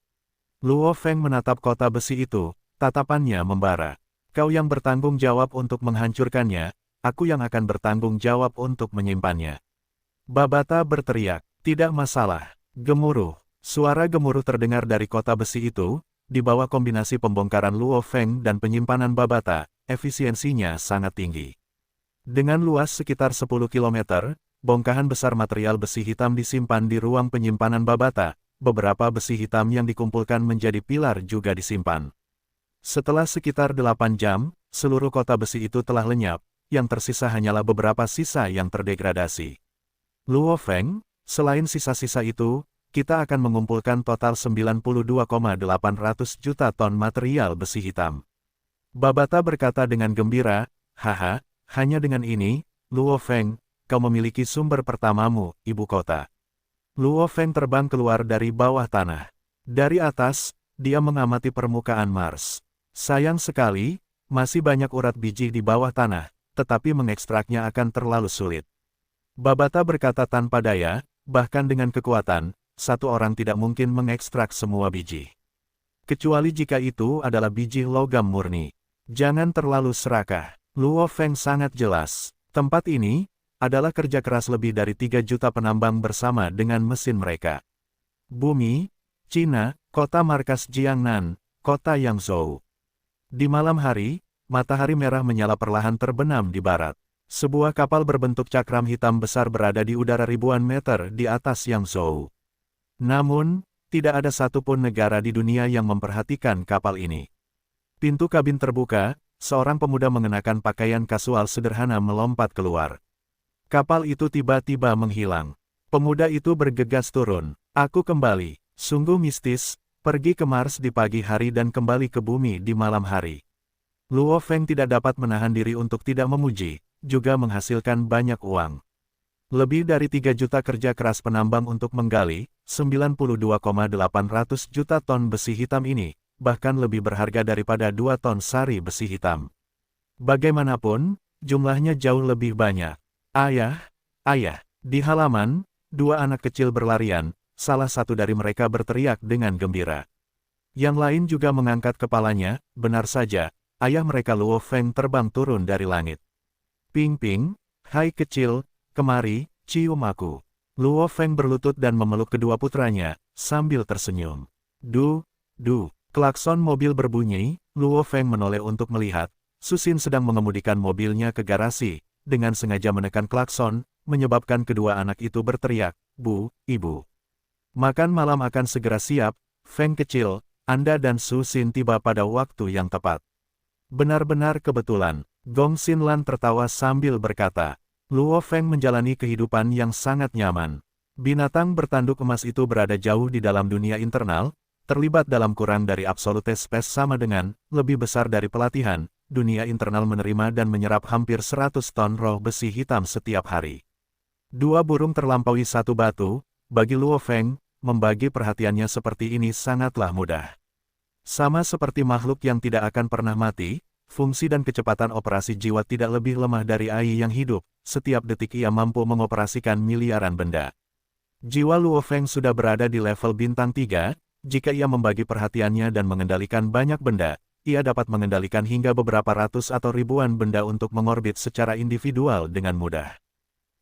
Luo Feng menatap kota besi itu, tatapannya membara. Kau yang bertanggung jawab untuk menghancurkannya, aku yang akan bertanggung jawab untuk menyimpannya. Babata berteriak, tidak masalah. Gemuruh. Suara gemuruh terdengar dari kota besi itu, di bawah kombinasi pembongkaran Luo Feng dan penyimpanan Babata, efisiensinya sangat tinggi. Dengan luas sekitar 10 km, bongkahan besar material besi hitam disimpan di ruang penyimpanan Babata, beberapa besi hitam yang dikumpulkan menjadi pilar juga disimpan. Setelah sekitar 8 jam, seluruh kota besi itu telah lenyap, yang tersisa hanyalah beberapa sisa yang terdegradasi. Luo Feng, selain sisa-sisa itu, kita akan mengumpulkan total 92,800 juta ton material besi hitam. Babata berkata dengan gembira, haha, hanya dengan ini, Luo Feng, kau memiliki sumber pertamamu, ibu kota. Luo Feng terbang keluar dari bawah tanah. Dari atas, dia mengamati permukaan Mars. Sayang sekali, masih banyak urat biji di bawah tanah, tetapi mengekstraknya akan terlalu sulit. Babata berkata tanpa daya, bahkan dengan kekuatan, satu orang tidak mungkin mengekstrak semua biji. Kecuali jika itu adalah biji logam murni. Jangan terlalu serakah. Luo Feng sangat jelas. Tempat ini adalah kerja keras lebih dari 3 juta penambang bersama dengan mesin mereka. Bumi, Cina, kota markas Jiangnan, kota Yangzhou. Di malam hari, matahari merah menyala perlahan terbenam di barat. Sebuah kapal berbentuk cakram hitam besar berada di udara ribuan meter di atas Yangzhou. Namun, tidak ada satupun negara di dunia yang memperhatikan kapal ini. Pintu kabin terbuka, seorang pemuda mengenakan pakaian kasual sederhana melompat keluar. Kapal itu tiba-tiba menghilang. Pemuda itu bergegas turun. Aku kembali. Sungguh mistis, pergi ke Mars di pagi hari dan kembali ke bumi di malam hari. Luo Feng tidak dapat menahan diri untuk tidak memuji, juga menghasilkan banyak uang. Lebih dari 3 juta kerja keras penambang untuk menggali, 92,800 juta ton besi hitam ini, bahkan lebih berharga daripada 2 ton sari besi hitam. Bagaimanapun, jumlahnya jauh lebih banyak. Ayah, ayah, di halaman, 2 anak kecil berlarian, salah satu dari mereka berteriak dengan gembira. Yang lain juga mengangkat kepalanya, benar saja, ayah mereka Luo Feng terbang turun dari langit. Ping Ping, hai kecil, kemari, cium aku. Luo Feng berlutut dan memeluk kedua putranya, sambil tersenyum. Du, klakson mobil berbunyi, Luo Feng menoleh untuk melihat. Susin sedang mengemudikan mobilnya ke garasi, dengan sengaja menekan klakson, menyebabkan kedua anak itu berteriak, Bu, Ibu. Makan malam akan segera siap, Feng kecil, Anda dan Susin tiba pada waktu yang tepat. Benar-benar kebetulan, Gong Xinlan tertawa sambil berkata, Luo Feng menjalani kehidupan yang sangat nyaman. Binatang bertanduk emas itu berada jauh di dalam dunia internal, terlibat dalam kurang dari absolute space sama dengan, lebih besar dari pelatihan, dunia internal menerima dan menyerap hampir 100 ton roh besi hitam setiap hari. 2 burung terlampaui 1 batu, bagi Luo Feng, membagi perhatiannya seperti ini sangatlah mudah. Sama seperti makhluk yang tidak akan pernah mati, fungsi dan kecepatan operasi jiwa tidak lebih lemah dari AI yang hidup, setiap detik ia mampu mengoperasikan miliaran benda. Jiwa Luo Feng sudah berada di level bintang 3, jika ia membagi perhatiannya dan mengendalikan banyak benda, ia dapat mengendalikan hingga beberapa ratus atau ribuan benda untuk mengorbit secara individual dengan mudah.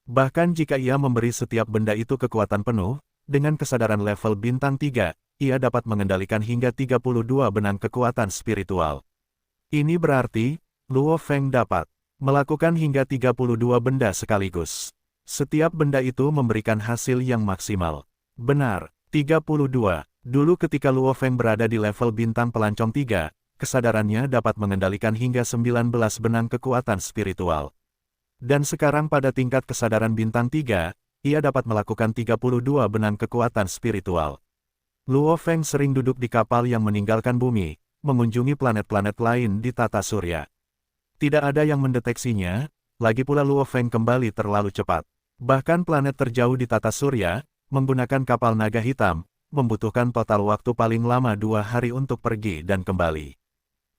Bahkan jika ia memberi setiap benda itu kekuatan penuh, dengan kesadaran level bintang 3, ia dapat mengendalikan hingga 32 benang kekuatan spiritual. Ini berarti, Luo Feng dapat melakukan hingga 32 benda sekaligus. Setiap benda itu memberikan hasil yang maksimal. Benar, 32. Dulu ketika Luo Feng berada di level bintang pelancong 3, kesadarannya dapat mengendalikan hingga 19 benang kekuatan spiritual. Dan sekarang pada tingkat kesadaran bintang 3, ia dapat melakukan 32 benang kekuatan spiritual. Luo Feng sering duduk di kapal yang meninggalkan bumi, mengunjungi planet-planet lain di tata surya. Tidak ada yang mendeteksinya, lagi pula Luo Feng kembali terlalu cepat. Bahkan planet terjauh di tata surya, menggunakan kapal naga hitam, membutuhkan total waktu paling lama 2 hari untuk pergi dan kembali.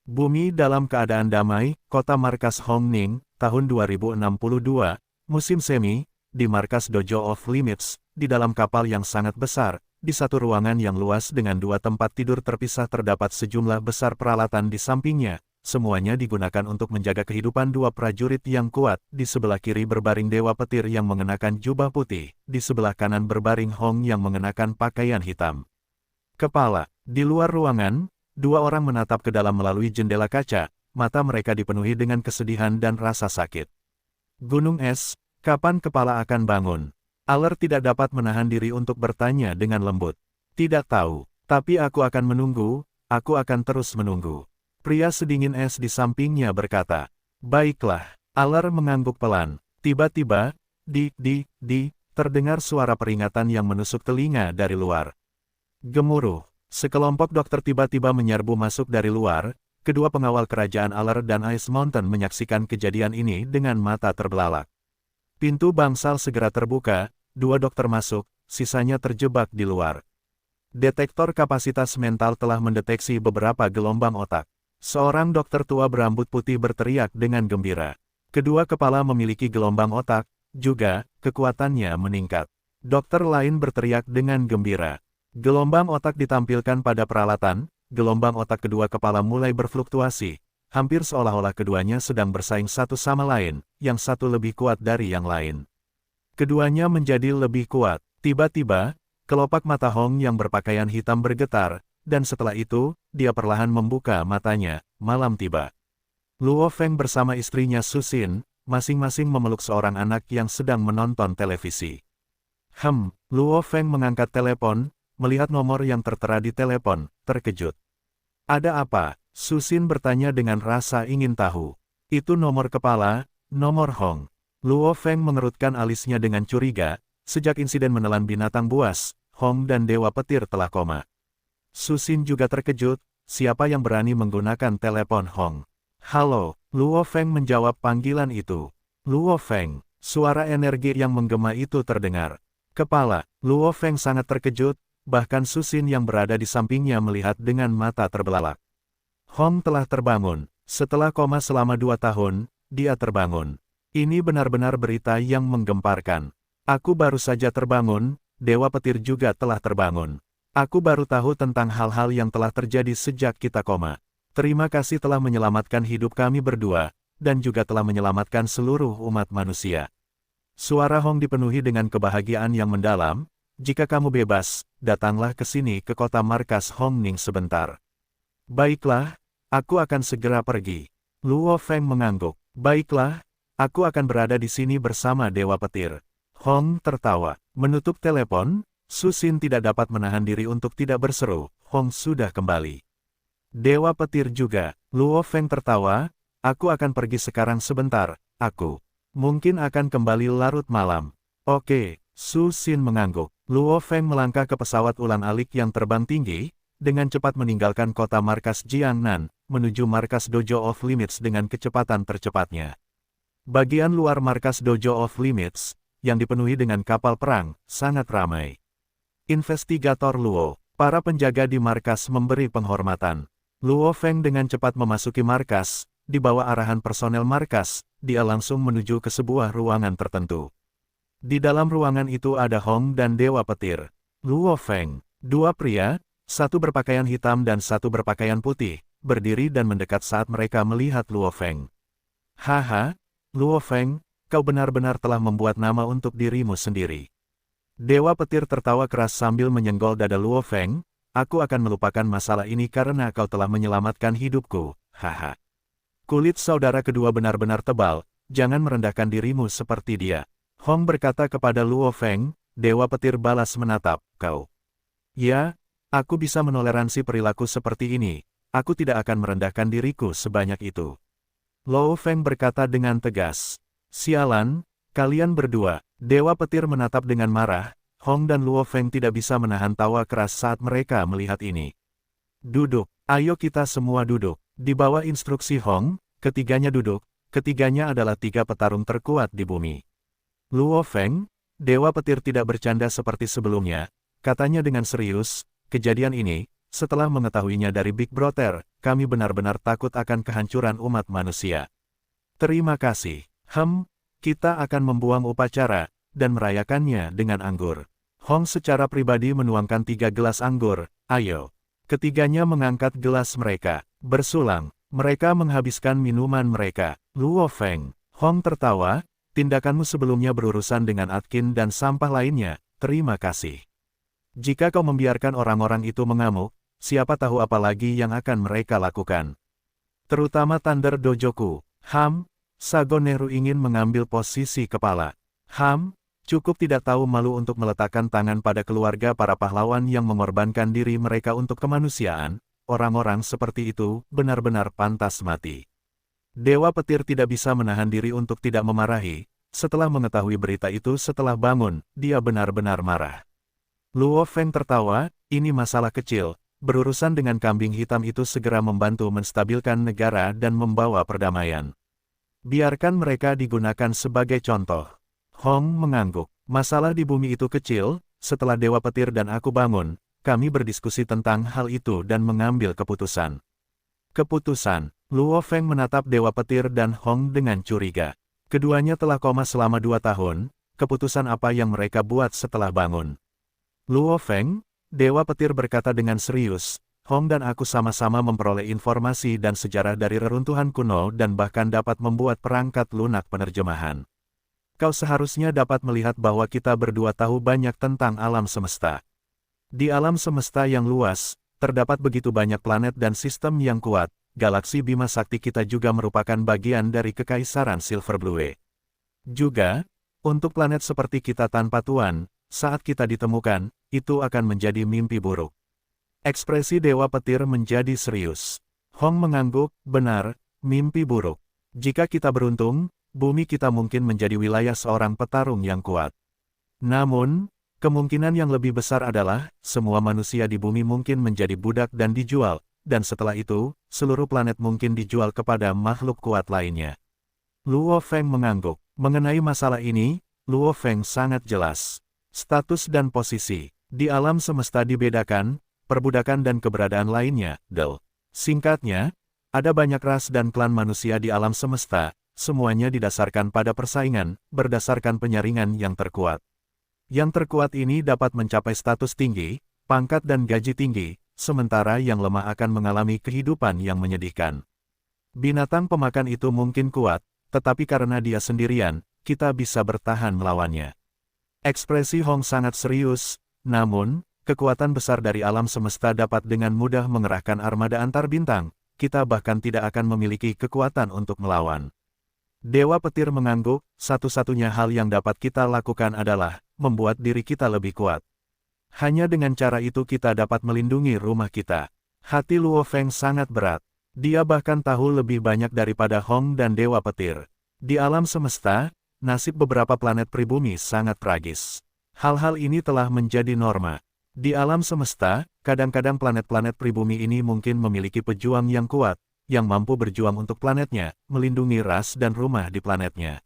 Bumi dalam keadaan damai, kota markas Hong Ning, tahun 2062, musim semi, di markas Dojo of Limits, di dalam kapal yang sangat besar, di satu ruangan yang luas dengan 2 tempat tidur terpisah terdapat sejumlah besar peralatan di sampingnya, semuanya digunakan untuk menjaga kehidupan 2 prajurit yang kuat, di sebelah kiri berbaring Dewa Petir yang mengenakan jubah putih, di sebelah kanan berbaring Hong yang mengenakan pakaian hitam. Kepala, di luar ruangan, 2 orang menatap ke dalam melalui jendela kaca, mata mereka dipenuhi dengan kesedihan dan rasa sakit. Gunung es, kapan kepala akan bangun? Aller tidak dapat menahan diri untuk bertanya dengan lembut. Tidak tahu, tapi aku akan menunggu, aku akan terus menunggu. Pria sedingin es di sampingnya berkata, baiklah, Aller mengangguk pelan. Tiba-tiba, terdengar suara peringatan yang menusuk telinga dari luar. Gemuruh, sekelompok dokter tiba-tiba menyerbu masuk dari luar, kedua pengawal kerajaan Aller dan Ice Mountain menyaksikan kejadian ini dengan mata terbelalak. Pintu bangsal segera terbuka, 2 dokter masuk, sisanya terjebak di luar. Detektor kapasitas mental telah mendeteksi beberapa gelombang otak. Seorang dokter tua berambut putih berteriak dengan gembira. Kedua kepala memiliki gelombang otak, juga, kekuatannya meningkat. Dokter lain berteriak dengan gembira. Gelombang otak ditampilkan pada peralatan, gelombang otak kedua kepala mulai berfluktuasi, hampir seolah-olah keduanya sedang bersaing satu sama lain, yang satu lebih kuat dari yang lain. Keduanya menjadi lebih kuat. Tiba-tiba, kelopak mata Hong yang berpakaian hitam bergetar, dan setelah itu, dia perlahan membuka matanya. Malam tiba. Luo Feng bersama istrinya Susin, masing-masing memeluk seorang anak yang sedang menonton televisi. Luo Feng mengangkat telepon, melihat nomor yang tertera di telepon, terkejut. Ada apa? Susin bertanya dengan rasa ingin tahu. Itu nomor kepala, nomor Hong. Luo Feng mengerutkan alisnya dengan curiga, sejak insiden menelan binatang buas, Hong dan Dewa Petir telah koma. Susin juga terkejut, siapa yang berani menggunakan telepon Hong? Halo, Luo Feng menjawab panggilan itu. Luo Feng, suara energi yang menggema itu terdengar. Kepala, Luo Feng sangat terkejut, bahkan Susin yang berada di sampingnya melihat dengan mata terbelalak. Hong telah terbangun. Setelah koma selama 2 tahun, dia terbangun. Ini benar-benar berita yang menggemparkan. Aku baru saja terbangun, Dewa Petir juga telah terbangun. Aku baru tahu tentang hal-hal yang telah terjadi sejak kita koma. Terima kasih telah menyelamatkan hidup kami berdua, dan juga telah menyelamatkan seluruh umat manusia. Suara Hong dipenuhi dengan kebahagiaan yang mendalam. Jika kamu bebas, datanglah ke sini ke kota markas Hong Ning sebentar. Baiklah, aku akan segera pergi. Luo Feng mengangguk. Baiklah, aku akan berada di sini bersama Dewa Petir. Hong tertawa. Menutup telepon, Susin tidak dapat menahan diri untuk tidak berseru, Hong sudah kembali. Dewa Petir juga. Luo Feng tertawa, aku akan pergi sekarang sebentar, aku mungkin akan kembali larut malam. Oke, Susin mengangguk. Luo Feng melangkah ke pesawat ulang-alik yang terbang tinggi, dengan cepat meninggalkan kota markas Jiangnan, menuju markas Dojo of Limits dengan kecepatan tercepatnya. Bagian luar markas Dojo of Limits, yang dipenuhi dengan kapal perang, sangat ramai. Investigator Luo, para penjaga di markas memberi penghormatan. Luo Feng dengan cepat memasuki markas, di bawah arahan personel markas, dia langsung menuju ke sebuah ruangan tertentu. Di dalam ruangan itu ada Hong dan Dewa Petir. Luo Feng, 2 pria, satu berpakaian hitam dan satu berpakaian putih, berdiri dan mendekat saat mereka melihat Luo Feng. Haha, Luo Feng, kau benar-benar telah membuat nama untuk dirimu sendiri. Dewa Petir tertawa keras sambil menyenggol dada Luo Feng, aku akan melupakan masalah ini karena kau telah menyelamatkan hidupku, haha. Kulit saudara kedua benar-benar tebal, jangan merendahkan dirimu seperti dia. Hong berkata kepada Luo Feng, Dewa Petir balas menatap, kau. Ya, aku bisa menoleransi perilaku seperti ini, aku tidak akan merendahkan diriku sebanyak itu. Luo Feng berkata dengan tegas. Sialan, kalian berdua. Dewa Petir menatap dengan marah, Hong dan Luo Feng tidak bisa menahan tawa keras saat mereka melihat ini. Duduk, ayo kita semua duduk. Di bawah instruksi Hong, ketiganya duduk, ketiganya adalah 3 petarung terkuat di bumi. Luo Feng, Dewa Petir tidak bercanda seperti sebelumnya, katanya dengan serius, kejadian ini, setelah mengetahuinya dari Big Brother, kami benar-benar takut akan kehancuran umat manusia. Terima kasih. Kita akan membuang upacara, dan merayakannya dengan anggur. Hong secara pribadi menuangkan 3 gelas anggur, ayo. Ketiganya mengangkat gelas mereka, bersulang, mereka menghabiskan minuman mereka. Luo Feng, Hong tertawa, tindakanmu sebelumnya berurusan dengan Atkin dan sampah lainnya, terima kasih. Jika kau membiarkan orang-orang itu mengamuk, siapa tahu apa lagi yang akan mereka lakukan. Terutama Thunder Dojoku, Sagoneru ingin mengambil posisi kepala. Cukup tidak tahu malu untuk meletakkan tangan pada keluarga para pahlawan yang mengorbankan diri mereka untuk kemanusiaan, orang-orang seperti itu benar-benar pantas mati. Dewa Petir tidak bisa menahan diri untuk tidak memarahi, setelah mengetahui berita itu setelah bangun, dia benar-benar marah. Luo Feng tertawa, ini masalah kecil, berurusan dengan kambing hitam itu segera membantu menstabilkan negara dan membawa perdamaian. Biarkan mereka digunakan sebagai contoh. Hong mengangguk. Masalah di bumi itu kecil, setelah Dewa Petir dan aku bangun, kami berdiskusi tentang hal itu dan mengambil keputusan. Keputusan, Luo Feng menatap Dewa Petir dan Hong dengan curiga. Keduanya telah koma selama 2 tahun, keputusan apa yang mereka buat setelah bangun? Luo Feng, Dewa Petir berkata dengan serius, Hong dan aku sama-sama memperoleh informasi dan sejarah dari reruntuhan kuno dan bahkan dapat membuat perangkat lunak penerjemahan. Kau seharusnya dapat melihat bahwa kita berdua tahu banyak tentang alam semesta. Di alam semesta yang luas, terdapat begitu banyak planet dan sistem yang kuat, galaksi Bima Sakti kita juga merupakan bagian dari kekaisaran Silver Blue. Juga, untuk planet seperti kita tanpa tuan, saat kita ditemukan, itu akan menjadi mimpi buruk. Ekspresi Dewa Petir menjadi serius. Hong mengangguk, benar, mimpi buruk. Jika kita beruntung, bumi kita mungkin menjadi wilayah seorang petarung yang kuat. Namun, kemungkinan yang lebih besar adalah, semua manusia di bumi mungkin menjadi budak dan dijual, dan setelah itu, seluruh planet mungkin dijual kepada makhluk kuat lainnya. Luo Feng mengangguk. Mengenai masalah ini, Luo Feng sangat jelas. Status dan posisi di alam semesta dibedakan, perbudakan dan keberadaan lainnya, Del. Singkatnya, ada banyak ras dan klan manusia di alam semesta, semuanya didasarkan pada persaingan, berdasarkan penyaringan yang terkuat. Yang terkuat ini dapat mencapai status tinggi, pangkat dan gaji tinggi, sementara yang lemah akan mengalami kehidupan yang menyedihkan. Binatang pemakan itu mungkin kuat, tetapi karena dia sendirian, kita bisa bertahan melawannya. Ekspresi Hong sangat serius, namun, kekuatan besar dari alam semesta dapat dengan mudah mengerahkan armada antar bintang, kita bahkan tidak akan memiliki kekuatan untuk melawan. Dewa Petir mengangguk, satu-satunya hal yang dapat kita lakukan adalah, membuat diri kita lebih kuat. Hanya dengan cara itu kita dapat melindungi rumah kita. Hati Luo Feng sangat berat. Dia bahkan tahu lebih banyak daripada Hong dan Dewa Petir. Di alam semesta, nasib beberapa planet pribumi sangat tragis. Hal-hal ini telah menjadi norma. Di alam semesta, kadang-kadang planet-planet pribumi ini mungkin memiliki pejuang yang kuat, yang mampu berjuang untuk planetnya, melindungi ras dan rumah di planetnya.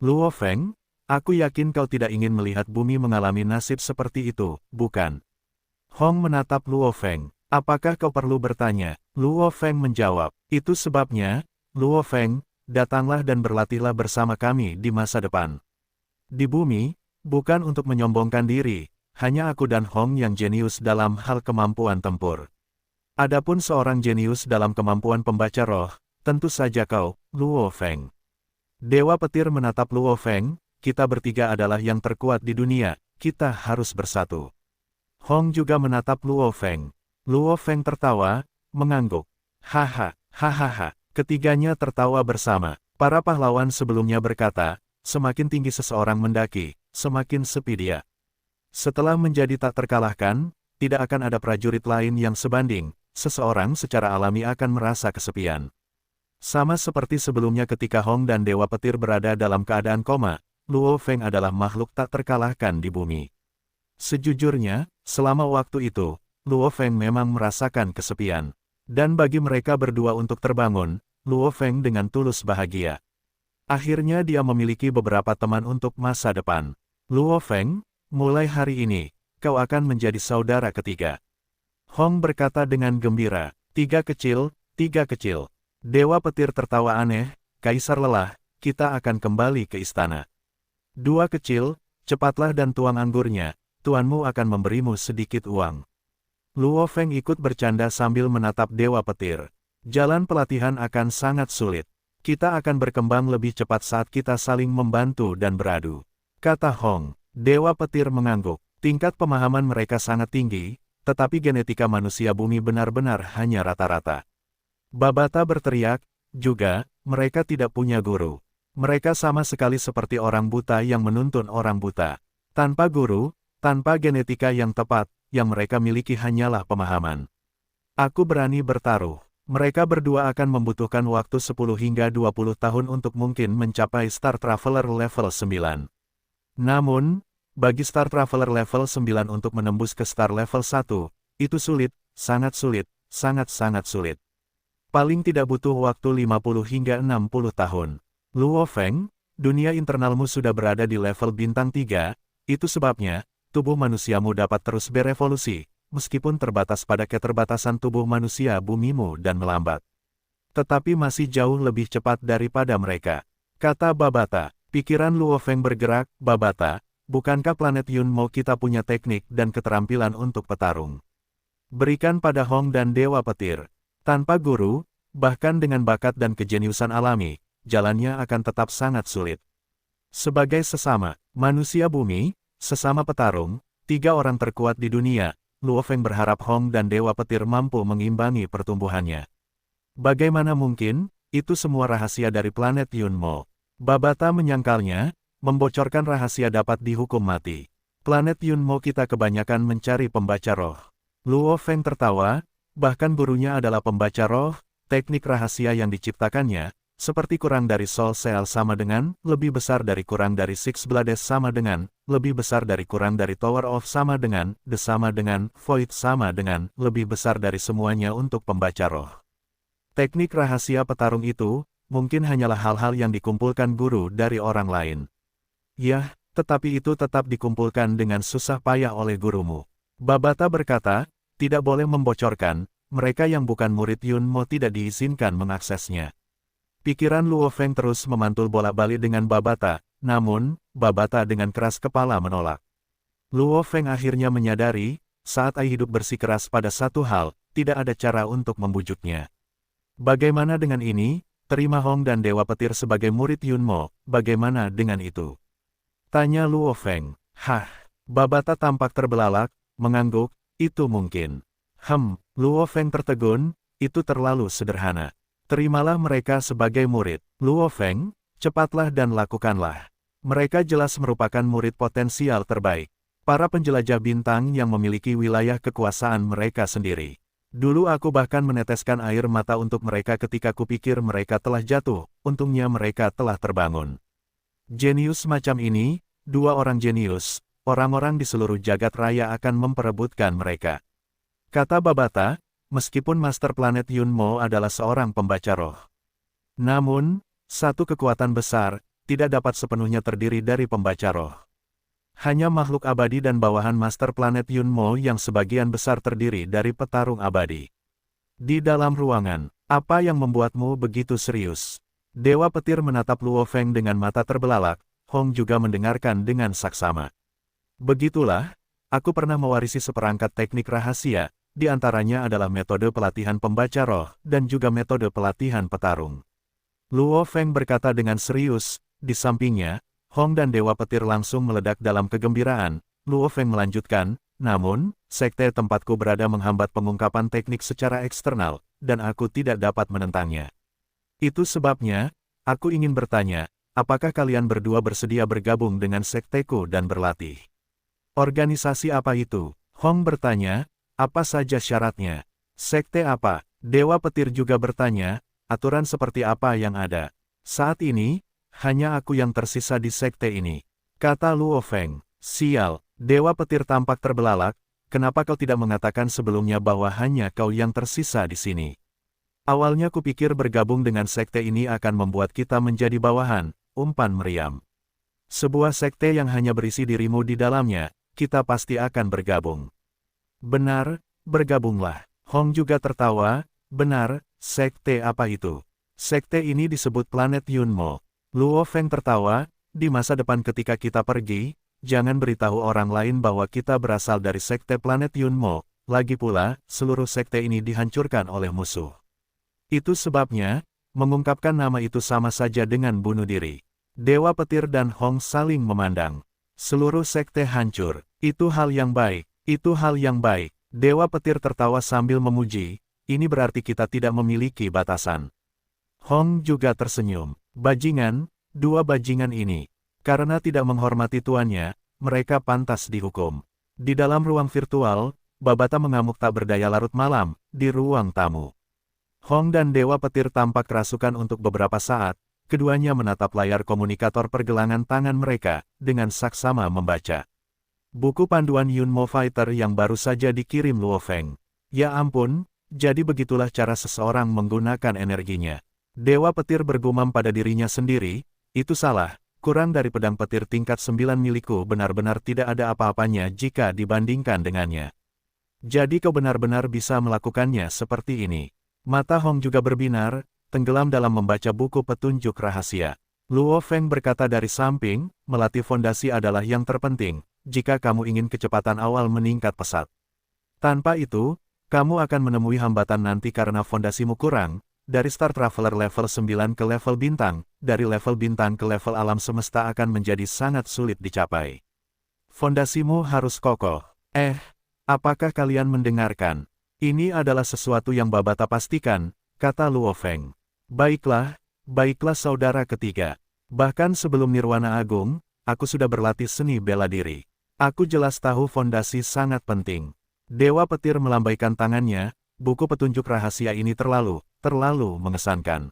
Luo Feng, aku yakin kau tidak ingin melihat bumi mengalami nasib seperti itu, bukan? Hong menatap Luo Feng. Apakah kau perlu bertanya? Luo Feng menjawab, itu sebabnya, Luo Feng, datanglah dan berlatihlah bersama kami di masa depan. Di bumi, bukan untuk menyombongkan diri, hanya aku dan Hong yang jenius dalam hal kemampuan tempur. Adapun seorang jenius dalam kemampuan pembaca roh, tentu saja kau, Luo Feng. Dewa Petir menatap Luo Feng, kita bertiga adalah yang terkuat di dunia, kita harus bersatu. Hong juga menatap Luo Feng. Luo Feng tertawa, mengangguk. Haha, hahaha. Ketiganya tertawa bersama. Para pahlawan sebelumnya berkata, semakin tinggi seseorang mendaki, semakin sepi dia. Setelah menjadi tak terkalahkan, tidak akan ada prajurit lain yang sebanding, seseorang secara alami akan merasa kesepian. Sama seperti sebelumnya ketika Hong dan Dewa Petir berada dalam keadaan koma, Luo Feng adalah makhluk tak terkalahkan di bumi. Sejujurnya, selama waktu itu, Luo Feng memang merasakan kesepian. Dan bagi mereka berdua untuk terbangun, Luo Feng dengan tulus bahagia. Akhirnya dia memiliki beberapa teman untuk masa depan. Luo Feng, mulai hari ini, kau akan menjadi saudara ketiga. Hong berkata dengan gembira, tiga kecil. Dewa Petir tertawa aneh, Kaisar lelah, kita akan kembali ke istana. Dua kecil, cepatlah dan tuang anggurnya, tuanmu akan memberimu sedikit uang. Luo Feng ikut bercanda sambil menatap Dewa Petir. Jalan pelatihan akan sangat sulit. Kita akan berkembang lebih cepat saat kita saling membantu dan beradu. Kata Hong. Dewa Petir mengangguk. Tingkat pemahaman mereka sangat tinggi, tetapi genetika manusia bumi benar-benar hanya rata-rata. Babata berteriak, juga, mereka tidak punya guru. Mereka sama sekali seperti orang buta yang menuntun orang buta. Tanpa guru, tanpa genetika yang tepat, yang mereka miliki hanyalah pemahaman. Aku berani bertaruh. Mereka berdua akan membutuhkan waktu 10 hingga 20 tahun untuk mungkin mencapai Star Traveler level 9. Namun, bagi Star Traveler level 9 untuk menembus ke Star level 1, itu sulit, sangat-sangat sulit. Paling tidak butuh waktu 50 hingga 60 tahun. Luo Feng, dunia internalmu sudah berada di level bintang 3, itu sebabnya, tubuh manusiamu dapat terus berevolusi, meskipun terbatas pada keterbatasan tubuh manusia bumimu dan melambat. Tetapi masih jauh lebih cepat daripada mereka. Kata Babata. Pikiran Luo Feng bergerak, Babata, bukankah planet Yunmo kita punya teknik dan keterampilan untuk petarung? Berikan pada Hong dan Dewa Petir. Tanpa guru, bahkan dengan bakat dan kejeniusan alami, jalannya akan tetap sangat sulit. Sebagai sesama manusia bumi, sesama petarung, 3 orang terkuat di dunia, Luo Feng berharap Hong dan Dewa Petir mampu mengimbangi pertumbuhannya. Bagaimana mungkin, itu semua rahasia dari planet Yunmo. Babata menyangkalnya, membocorkan rahasia dapat dihukum mati. Planet Yunmo kita kebanyakan mencari pembaca roh. Luo Feng tertawa, bahkan gurunya adalah pembaca roh, teknik rahasia yang diciptakannya, seperti kurang dari Soul Cell sama dengan, lebih besar dari kurang dari Six Blades sama dengan, lebih besar dari kurang dari Tower of sama dengan, The sama dengan, Void sama dengan, lebih besar dari semuanya untuk pembaca roh. Teknik rahasia petarung itu, mungkin hanyalah hal-hal yang dikumpulkan guru dari orang lain. Yah, tetapi itu tetap dikumpulkan dengan susah payah oleh gurumu. Babata berkata, tidak boleh membocorkan, mereka yang bukan murid Yunmo tidak diizinkan mengaksesnya. Pikiran Luo Feng terus memantul bolak-balik dengan Babata, namun, Babata dengan keras kepala menolak. Luo Feng akhirnya menyadari, saat ia hidup bersikeras pada satu hal, tidak ada cara untuk membujuknya. Bagaimana dengan ini? Terima Hong dan Dewa Petir sebagai murid Yunmo, bagaimana dengan itu? Tanya Luo Feng. Hah, Babata tampak terbelalak, mengangguk, itu mungkin. Luo Feng tertegun, itu terlalu sederhana. Terimalah mereka sebagai murid. Luo Feng, cepatlah dan lakukanlah. Mereka jelas merupakan murid potensial terbaik. Para penjelajah bintang yang memiliki wilayah kekuasaan mereka sendiri. Dulu aku bahkan meneteskan air mata untuk mereka ketika kupikir mereka telah jatuh, untungnya mereka telah terbangun. Jenius macam ini, dua orang jenius, orang-orang di seluruh jagat raya akan memperebutkan mereka. Kata Babata, meskipun Master Planet Yunmo adalah seorang pembaca roh. Namun, satu kekuatan besar, tidak dapat sepenuhnya terdiri dari pembaca roh. Hanya makhluk abadi dan bawahan Master Planet Yunmo yang sebagian besar terdiri dari petarung abadi. Di dalam ruangan, apa yang membuatmu begitu serius? Dewa Petir menatap Luo Feng dengan mata terbelalak, Hong juga mendengarkan dengan saksama. Begitulah, aku pernah mewarisi seperangkat teknik rahasia, di antaranya adalah metode pelatihan pembaca roh, dan juga metode pelatihan petarung. Luo Feng berkata dengan serius, di sampingnya, Hong dan Dewa Petir langsung meledak dalam kegembiraan. Luo Feng melanjutkan, namun, sekte tempatku berada menghambat pengungkapan teknik secara eksternal, dan aku tidak dapat menentangnya. Itu sebabnya, aku ingin bertanya, apakah kalian berdua bersedia bergabung dengan sekteku dan berlatih? Organisasi apa itu? Hong bertanya, apa saja syaratnya? Sekte apa? Dewa Petir juga bertanya, aturan seperti apa yang ada? Saat ini, hanya aku yang tersisa di sekte ini. Kata Luo Feng. Sial, Dewa Petir tampak terbelalak, kenapa kau tidak mengatakan sebelumnya bahwa hanya kau yang tersisa di sini? Awalnya kupikir bergabung dengan sekte ini akan membuat kita menjadi bawahan, umpan meriam. Sebuah sekte yang hanya berisi dirimu di dalamnya, kita pasti akan bergabung. Benar, bergabunglah. Hong juga tertawa, benar, sekte apa itu? Sekte ini disebut Planet Yunmo. Luo Feng tertawa, di masa depan ketika kita pergi, jangan beritahu orang lain bahwa kita berasal dari sekte Planet Yunmo, lagi pula, seluruh sekte ini dihancurkan oleh musuh. Itu sebabnya, mengungkapkan nama itu sama saja dengan bunuh diri. Dewa Petir dan Hong saling memandang. Seluruh sekte hancur, itu hal yang baik, itu hal yang baik. Dewa Petir tertawa sambil memuji, ini berarti kita tidak memiliki batasan. Hong juga tersenyum. Bajingan, dua bajingan ini. Karena tidak menghormati tuannya, mereka pantas dihukum. Di dalam ruang virtual, Babata mengamuk tak berdaya larut malam, di ruang tamu. Hong dan Dewa Petir tampak kerasukan untuk beberapa saat, keduanya menatap layar komunikator pergelangan tangan mereka, dengan saksama membaca. Buku panduan Yunmo Fighter yang baru saja dikirim Luo Feng. Ya ampun, jadi begitulah cara seseorang menggunakan energinya. Dewa Petir bergumam pada dirinya sendiri, itu salah, kurang dari pedang petir tingkat 9 milikku benar-benar tidak ada apa-apanya jika dibandingkan dengannya. Jadi kau benar-benar bisa melakukannya seperti ini. Mata Hong juga berbinar, tenggelam dalam membaca buku petunjuk rahasia. Luo Feng berkata dari samping, melatih fondasi adalah yang terpenting, jika kamu ingin kecepatan awal meningkat pesat. Tanpa itu, kamu akan menemui hambatan nanti karena fondasimu kurang. Dari Star Traveler level 9 ke level bintang, dari level bintang ke level alam semesta akan menjadi sangat sulit dicapai. Fondasimu harus kokoh. Apakah kalian mendengarkan? Ini adalah sesuatu yang Babata pastikan, kata Luo Feng. Baiklah, baiklah saudara ketiga. Bahkan sebelum Nirwana Agung, aku sudah berlatih seni bela diri. Aku jelas tahu fondasi sangat penting. Dewa Petir melambaikan tangannya, buku petunjuk rahasia ini terlalu mengesankan.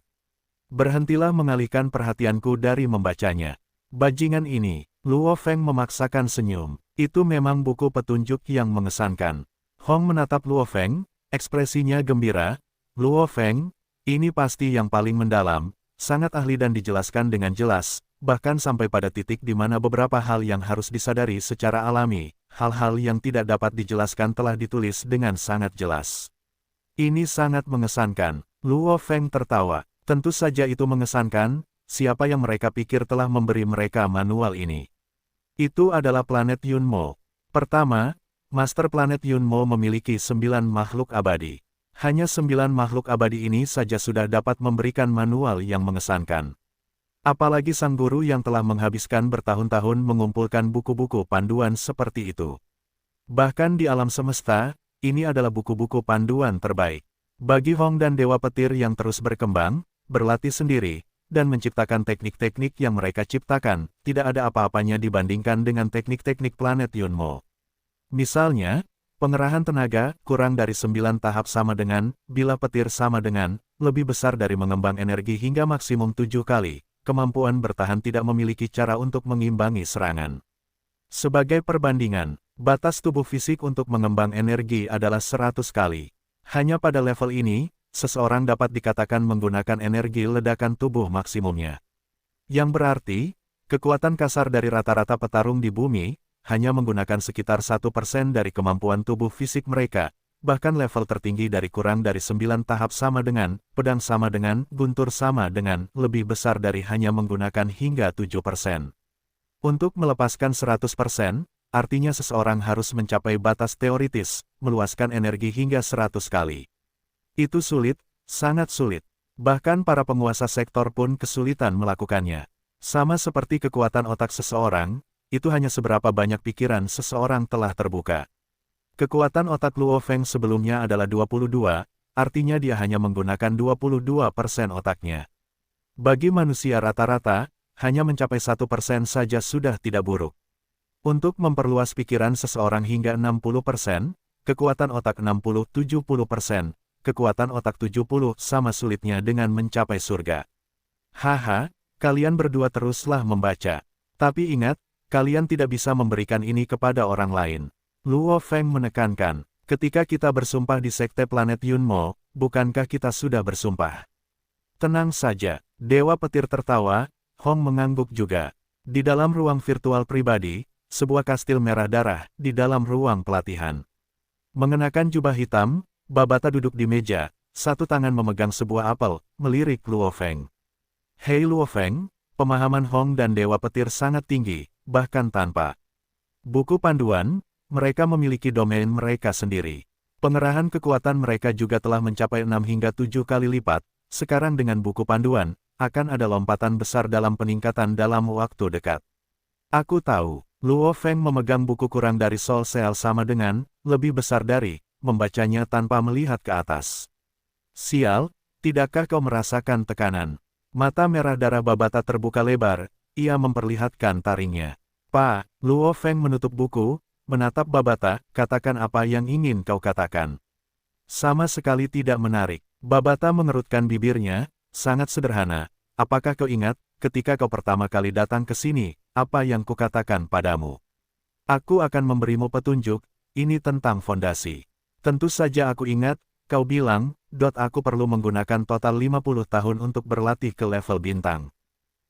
Berhentilah mengalihkan perhatianku dari membacanya. Bajingan ini, Luo Feng memaksakan senyum. Itu memang buku petunjuk yang mengesankan. Hong menatap Luo Feng, ekspresinya gembira. Luo Feng, ini pasti yang paling mendalam, sangat ahli dan dijelaskan dengan jelas, bahkan sampai pada titik di mana beberapa hal yang harus disadari secara alami, hal-hal yang tidak dapat dijelaskan telah ditulis dengan sangat jelas. Ini sangat mengesankan. Luo Feng tertawa. Tentu saja itu mengesankan, siapa yang mereka pikir telah memberi mereka manual ini. Itu adalah planet Yunmo. Pertama, Master Planet Yunmo memiliki 9 makhluk abadi. Hanya 9 makhluk abadi ini saja sudah dapat memberikan manual yang mengesankan. Apalagi sang guru yang telah menghabiskan bertahun-tahun mengumpulkan buku-buku panduan seperti itu. Bahkan di alam semesta, ini adalah buku-buku panduan terbaik. Bagi Hong dan Dewa Petir yang terus berkembang, berlatih sendiri, dan menciptakan teknik-teknik yang mereka ciptakan, tidak ada apa-apanya dibandingkan dengan teknik-teknik planet Yunmo. Misalnya, pengerahan tenaga kurang dari 9 tahap sama dengan, bila petir sama dengan, lebih besar dari mengembang energi hingga maksimum 7 kali, kemampuan bertahan tidak memiliki cara untuk mengimbangi serangan. Sebagai perbandingan, batas tubuh fisik untuk mengembang energi adalah 100 kali. Hanya pada level ini, seseorang dapat dikatakan menggunakan energi ledakan tubuh maksimumnya. Yang berarti, kekuatan kasar dari rata-rata petarung di bumi, hanya menggunakan sekitar 1% dari kemampuan tubuh fisik mereka, bahkan level tertinggi dari kurang dari 9 tahap sama dengan, pedang sama dengan, guntur sama dengan, lebih besar dari hanya menggunakan hingga 7%. Untuk melepaskan 100%, artinya seseorang harus mencapai batas teoritis, meluaskan energi hingga 100 kali. Itu sulit, sangat sulit. Bahkan para penguasa sektor pun kesulitan melakukannya. Sama seperti kekuatan otak seseorang, itu hanya seberapa banyak pikiran seseorang telah terbuka. Kekuatan otak Luo Feng sebelumnya adalah 22, artinya dia hanya menggunakan 22% otaknya. Bagi manusia rata-rata, hanya mencapai 1% saja sudah tidak buruk. Untuk memperluas pikiran seseorang hingga 60%, kekuatan otak 60-70%, kekuatan otak 70 sama sulitnya dengan mencapai surga. Haha, kalian berdua teruslah membaca. Tapi ingat, kalian tidak bisa memberikan ini kepada orang lain. Luo Feng menekankan, ketika kita bersumpah di sekte planet Yunmo, bukankah kita sudah bersumpah? Tenang saja, Dewa Petir tertawa, Hong mengangguk juga. Di dalam ruang virtual pribadi, sebuah kastil merah darah, di dalam ruang pelatihan. Mengenakan jubah hitam, Babata duduk di meja, satu tangan memegang sebuah apel, melirik Luo Feng. Hei Luo Feng, pemahaman Hong dan Dewa Petir sangat tinggi, bahkan tanpa buku panduan, mereka memiliki domain mereka sendiri. Pengerahan kekuatan mereka juga telah mencapai 6 hingga 7 kali lipat, sekarang dengan buku panduan, akan ada lompatan besar dalam peningkatan dalam waktu dekat. Aku tahu, Luo Feng memegang buku kurang dari Soul Cell sama dengan, lebih besar dari, membacanya tanpa melihat ke atas. Sial, tidakkah kau merasakan tekanan? Mata merah darah Babata terbuka lebar, ia memperlihatkan taringnya. Pak, Luo Feng menutup buku, menatap Babata, katakan apa yang ingin kau katakan. Sama sekali tidak menarik. Babata mengerutkan bibirnya, sangat sederhana. Apakah kau ingat, ketika kau pertama kali datang ke sini, apa yang kukatakan padamu? Aku akan memberimu petunjuk, ini tentang fondasi. Tentu saja aku ingat, kau bilang, aku perlu menggunakan total 50 tahun untuk berlatih ke level bintang.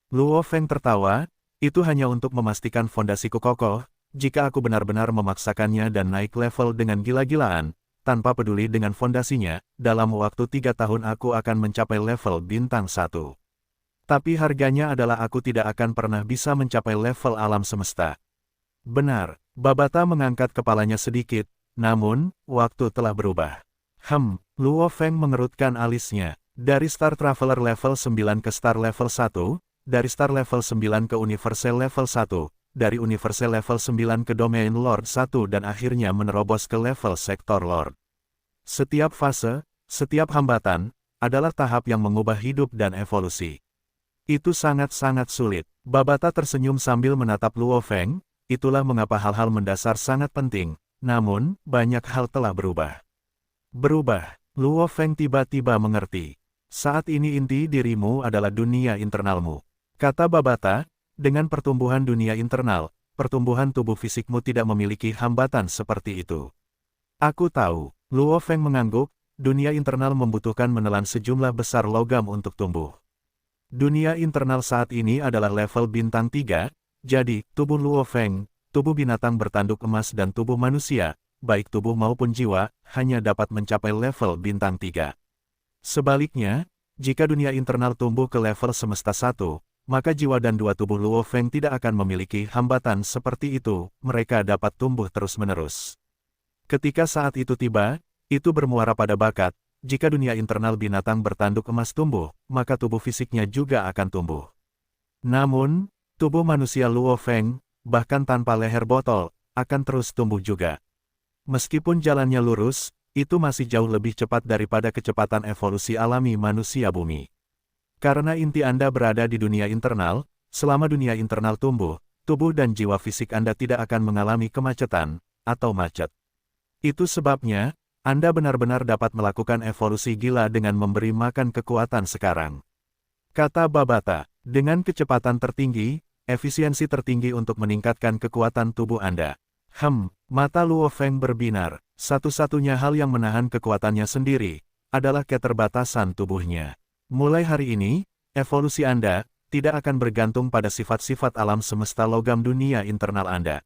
Luo Feng tertawa, itu hanya untuk memastikan fondasiku kokoh, jika aku benar-benar memaksakannya dan naik level dengan gila-gilaan, tanpa peduli dengan fondasinya, dalam waktu 3 tahun aku akan mencapai level bintang 1. Tapi harganya adalah aku tidak akan pernah bisa mencapai level alam semesta. Benar, Babata mengangkat kepalanya sedikit, namun, waktu telah berubah. Luo Feng mengerutkan alisnya, dari Star Traveler level 9 ke Star level 1, dari Star level 9 ke Universal level 1, dari Universal level 9 ke Domain Lord 1 dan akhirnya menerobos ke level Sektor Lord. Setiap fase, setiap hambatan, adalah tahap yang mengubah hidup dan evolusi. Itu sangat-sangat sulit. Babata tersenyum sambil menatap Luo Feng, itulah mengapa hal-hal mendasar sangat penting, namun, banyak hal telah berubah. Berubah, Luo Feng tiba-tiba mengerti. Saat ini inti dirimu adalah dunia internalmu. Kata Babata, dengan pertumbuhan dunia internal, pertumbuhan tubuh fisikmu tidak memiliki hambatan seperti itu. Aku tahu, Luo Feng mengangguk, dunia internal membutuhkan menelan sejumlah besar logam untuk tumbuh. Dunia internal saat ini adalah level bintang 3, jadi, tubuh Luo Feng, tubuh binatang bertanduk emas dan tubuh manusia, baik tubuh maupun jiwa, hanya dapat mencapai level bintang 3. Sebaliknya, jika dunia internal tumbuh ke level semesta 1, maka jiwa dan dua tubuh Luo Feng tidak akan memiliki hambatan seperti itu, mereka dapat tumbuh terus-menerus. Ketika saat itu tiba, itu bermuara pada bakat, jika dunia internal binatang bertanduk emas tumbuh, maka tubuh fisiknya juga akan tumbuh. Namun, tubuh manusia Luo Feng, bahkan tanpa leher botol, akan terus tumbuh juga. Meskipun jalannya lurus, itu masih jauh lebih cepat daripada kecepatan evolusi alami manusia bumi. Karena inti Anda berada di dunia internal, selama dunia internal tumbuh, tubuh dan jiwa fisik Anda tidak akan mengalami kemacetan, atau macet. Itu sebabnya, Anda benar-benar dapat melakukan evolusi gila dengan memberi makan kekuatan sekarang. Kata Babata, dengan kecepatan tertinggi, efisiensi tertinggi untuk meningkatkan kekuatan tubuh Anda. Mata Luo Feng berbinar, satu-satunya hal yang menahan kekuatannya sendiri, adalah keterbatasan tubuhnya. Mulai hari ini, evolusi Anda, tidak akan bergantung pada sifat-sifat alam semesta logam dunia internal Anda.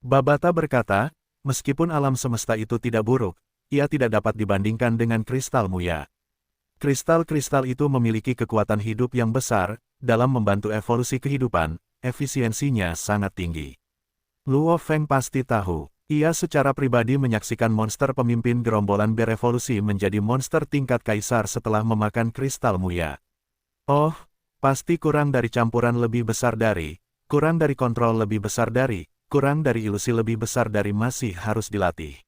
Babata berkata, meskipun alam semesta itu tidak buruk, ia tidak dapat dibandingkan dengan kristal Muya. Kristal-kristal itu memiliki kekuatan hidup yang besar, dalam membantu evolusi kehidupan, efisiensinya sangat tinggi. Luo Feng pasti tahu, ia secara pribadi menyaksikan monster pemimpin gerombolan berevolusi menjadi monster tingkat kaisar setelah memakan kristal Muya. Oh, pasti kurang dari campuran lebih besar dari, kurang dari kontrol lebih besar dari, kurang dari ilusi lebih besar dari masih harus dilatih.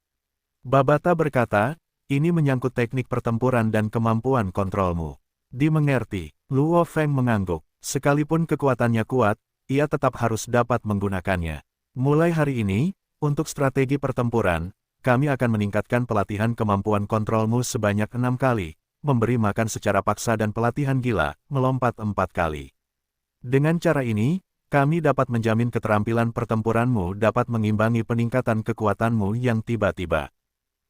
Babata berkata, ini menyangkut teknik pertempuran dan kemampuan kontrolmu. Dimengerti, Luo Feng mengangguk, sekalipun kekuatannya kuat, ia tetap harus dapat menggunakannya. Mulai hari ini, untuk strategi pertempuran, kami akan meningkatkan pelatihan kemampuan kontrolmu sebanyak 6 kali, memberi makan secara paksa dan pelatihan gila, melompat 4 kali. Dengan cara ini, kami dapat menjamin keterampilan pertempuranmu dapat mengimbangi peningkatan kekuatanmu yang tiba-tiba.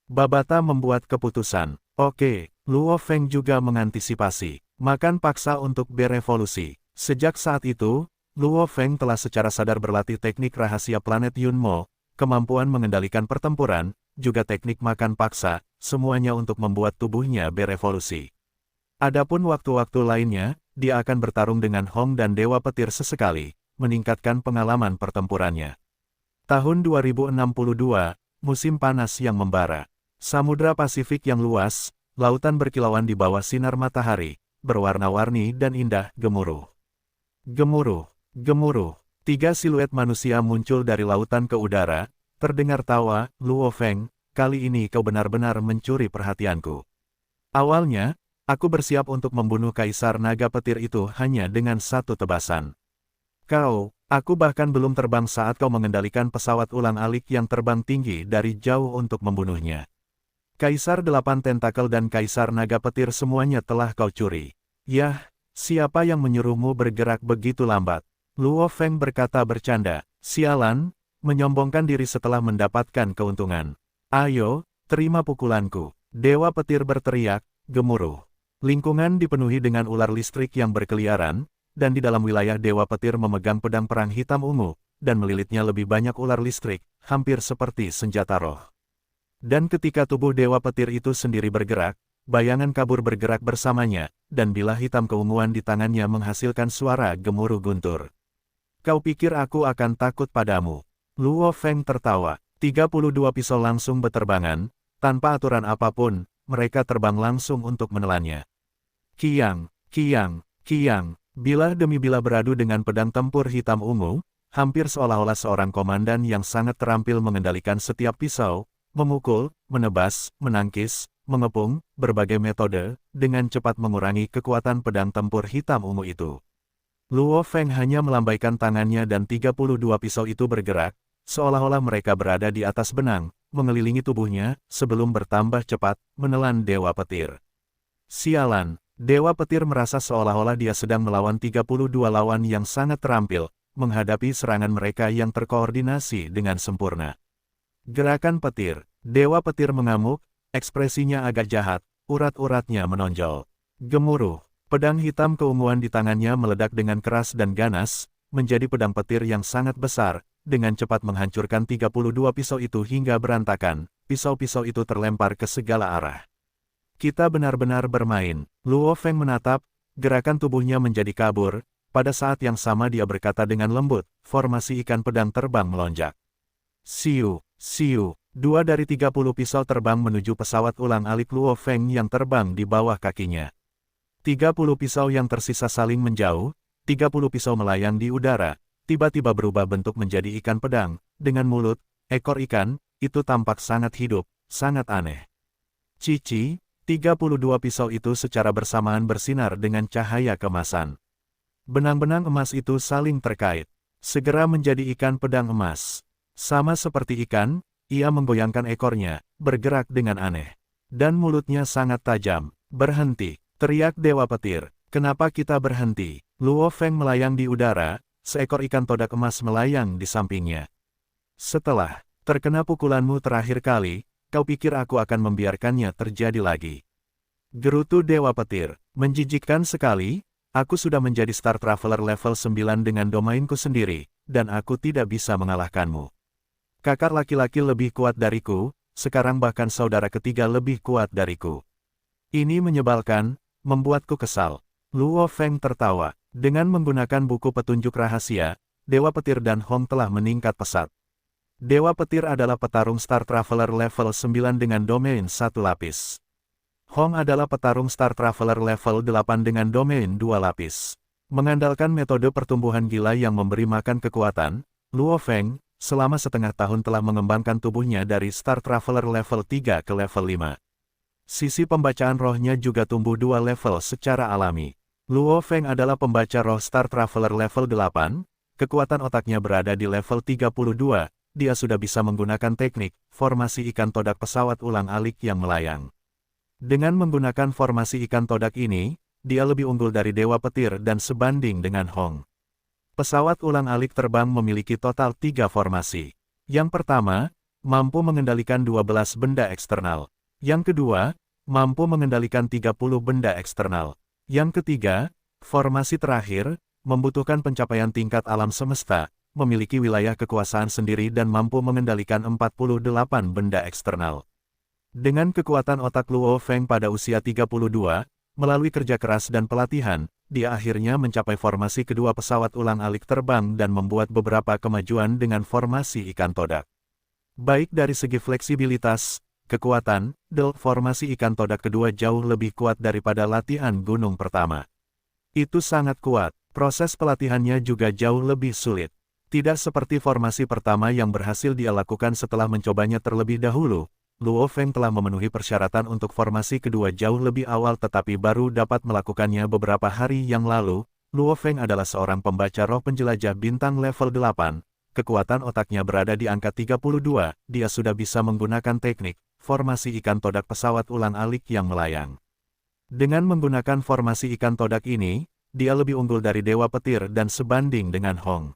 Babata membuat keputusan. Oke, Luo Feng juga mengantisipasi. Makan paksa untuk berevolusi. Sejak saat itu, Luo Feng telah secara sadar berlatih teknik rahasia planet Yunmo, kemampuan mengendalikan pertempuran, juga teknik makan paksa, semuanya untuk membuat tubuhnya berevolusi. Adapun waktu-waktu lainnya, dia akan bertarung dengan Hong dan Dewa Petir sesekali, meningkatkan pengalaman pertempurannya. Tahun 2062, musim panas yang membara. Samudra Pasifik yang luas, lautan berkilauan di bawah sinar matahari, berwarna-warni dan indah, gemuruh. Gemuruh, gemuruh. 3 siluet manusia muncul dari lautan ke udara, terdengar tawa, Luo Feng, kali ini kau benar-benar mencuri perhatianku. Awalnya, aku bersiap untuk membunuh Kaisar Naga Petir itu hanya dengan satu tebasan. Aku bahkan belum terbang saat kau mengendalikan pesawat ulang-alik yang terbang tinggi dari jauh untuk membunuhnya. Kaisar 8 Tentakel dan Kaisar Naga Petir semuanya telah kau curi. Yah, siapa yang menyuruhmu bergerak begitu lambat? Luo Feng berkata bercanda, sialan, menyombongkan diri setelah mendapatkan keuntungan. Ayo, terima pukulanku. Dewa Petir berteriak, gemuruh. Lingkungan dipenuhi dengan ular listrik yang berkeliaran, dan di dalam wilayah Dewa Petir memegang pedang perang hitam ungu, dan melilitnya lebih banyak ular listrik, hampir seperti senjata roh. Dan ketika tubuh Dewa Petir itu sendiri bergerak, bayangan kabur bergerak bersamanya, dan bilah hitam keunguan di tangannya menghasilkan suara gemuruh guntur. Kau pikir aku akan takut padamu? Luo Feng tertawa. 32 pisau langsung beterbangan, tanpa aturan apapun, mereka terbang langsung untuk menelannya. Kiang, kiang, kiang, bilah demi bilah beradu dengan pedang tempur hitam ungu, hampir seolah-olah seorang komandan yang sangat terampil mengendalikan setiap pisau, memukul, menebas, menangkis, mengepung, berbagai metode, dengan cepat mengurangi kekuatan pedang tempur hitam ungu itu. Luo Feng hanya melambaikan tangannya dan 32 pisau itu bergerak, seolah-olah mereka berada di atas benang, mengelilingi tubuhnya, sebelum bertambah cepat, menelan Dewa Petir. Sialan, Dewa Petir merasa seolah-olah dia sedang melawan 32 lawan yang sangat terampil, menghadapi serangan mereka yang terkoordinasi dengan sempurna. Gerakan petir, Dewa Petir mengamuk, ekspresinya agak jahat, urat-uratnya menonjol. Gemuruh, pedang hitam keunguan di tangannya meledak dengan keras dan ganas, menjadi pedang petir yang sangat besar, dengan cepat menghancurkan 32 pisau itu hingga berantakan, pisau-pisau itu terlempar ke segala arah. Kita benar-benar bermain, Luo Feng menatap, gerakan tubuhnya menjadi kabur, pada saat yang sama dia berkata dengan lembut, formasi ikan pedang terbang melonjak. Siu, siu, 2 dari 30 pisau terbang menuju pesawat ulang-alik Luo Feng yang terbang di bawah kakinya. 30 pisau yang tersisa saling menjauh, 30 pisau melayang di udara, tiba-tiba berubah bentuk menjadi ikan pedang, dengan mulut, ekor ikan, itu tampak sangat hidup, sangat aneh. Cici, 32 pisau itu secara bersamaan bersinar dengan cahaya kemasan. Benang-benang emas itu saling terkait, segera menjadi ikan pedang emas. Sama seperti ikan, ia menggoyangkan ekornya, bergerak dengan aneh. Dan mulutnya sangat tajam. Berhenti, teriak Dewa Petir. Kenapa kita berhenti? Luo Feng melayang di udara, seekor ikan todak emas melayang di sampingnya. Setelah terkena pukulanmu terakhir kali, kau pikir aku akan membiarkannya terjadi lagi? Gerutu Dewa Petir, menjijikkan sekali, aku sudah menjadi Star Traveler level 9 dengan domainku sendiri, dan aku tidak bisa mengalahkanmu. Kakak laki-laki lebih kuat dariku, sekarang bahkan saudara ketiga lebih kuat dariku. Ini menyebalkan, membuatku kesal. Luo Feng tertawa, dengan menggunakan buku petunjuk rahasia, Dewa Petir dan Hong telah meningkat pesat. Dewa Petir adalah petarung Star Traveler level 9 dengan domain 1 lapis. Hong adalah petarung Star Traveler level 8 dengan domain 2 lapis. Mengandalkan metode pertumbuhan gila yang memberi makan kekuatan, Luo Feng, selama setengah tahun telah mengembangkan tubuhnya dari Star Traveler level 3 ke level 5. Sisi pembacaan rohnya juga tumbuh 2 level secara alami. Luo Feng adalah pembaca roh Star Traveler level 8, kekuatan otaknya berada di level 32, dia sudah bisa menggunakan teknik, formasi ikan todak pesawat ulang-alik yang melayang. Dengan menggunakan formasi ikan todak ini, dia lebih unggul dari Dewa Petir dan sebanding dengan Hong. Pesawat ulang-alik terbang memiliki total 3 formasi. Yang pertama, mampu mengendalikan 12 benda eksternal. Yang kedua, mampu mengendalikan 30 benda eksternal. Yang ketiga, formasi terakhir, membutuhkan pencapaian tingkat alam semesta, memiliki wilayah kekuasaan sendiri dan mampu mengendalikan 48 benda eksternal. Dengan kekuatan otak Luo Feng pada usia 32, melalui kerja keras dan pelatihan, dia akhirnya mencapai formasi kedua pesawat ulang-alik terbang dan membuat beberapa kemajuan dengan formasi ikan todak. Baik dari segi fleksibilitas, kekuatan, formasi ikan todak kedua jauh lebih kuat daripada latihan gunung pertama. Itu sangat kuat, proses pelatihannya juga jauh lebih sulit. Tidak seperti formasi pertama yang berhasil dia lakukan setelah mencobanya terlebih dahulu, Luo Feng telah memenuhi persyaratan untuk formasi kedua jauh lebih awal tetapi baru dapat melakukannya beberapa hari yang lalu. Luo Feng adalah seorang pembaca roh penjelajah bintang level 8, kekuatan otaknya berada di angka 32, dia sudah bisa menggunakan teknik, formasi ikan todak pesawat ulang-alik yang melayang. Dengan menggunakan formasi ikan todak ini, dia lebih unggul dari Dewa Petir dan sebanding dengan Hong.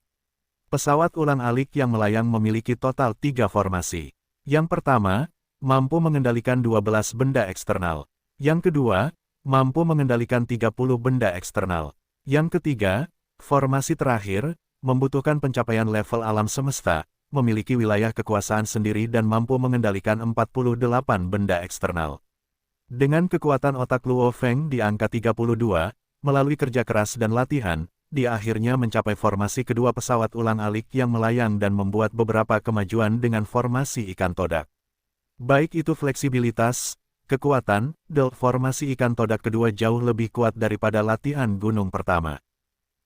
Pesawat ulang-alik yang melayang memiliki total 3 formasi. Yang pertama, mampu mengendalikan 12 benda eksternal. Yang kedua, mampu mengendalikan 30 benda eksternal. Yang ketiga, formasi terakhir, membutuhkan pencapaian level alam semesta, memiliki wilayah kekuasaan sendiri dan mampu mengendalikan 48 benda eksternal. Dengan kekuatan otak Luo Feng di angka 32, melalui kerja keras dan latihan, dia akhirnya mencapai formasi kedua pesawat ulang-alik yang melayang dan membuat beberapa kemajuan dengan formasi ikan todak. Baik itu fleksibilitas, kekuatan, formasi ikan todak kedua jauh lebih kuat daripada latihan gunung pertama.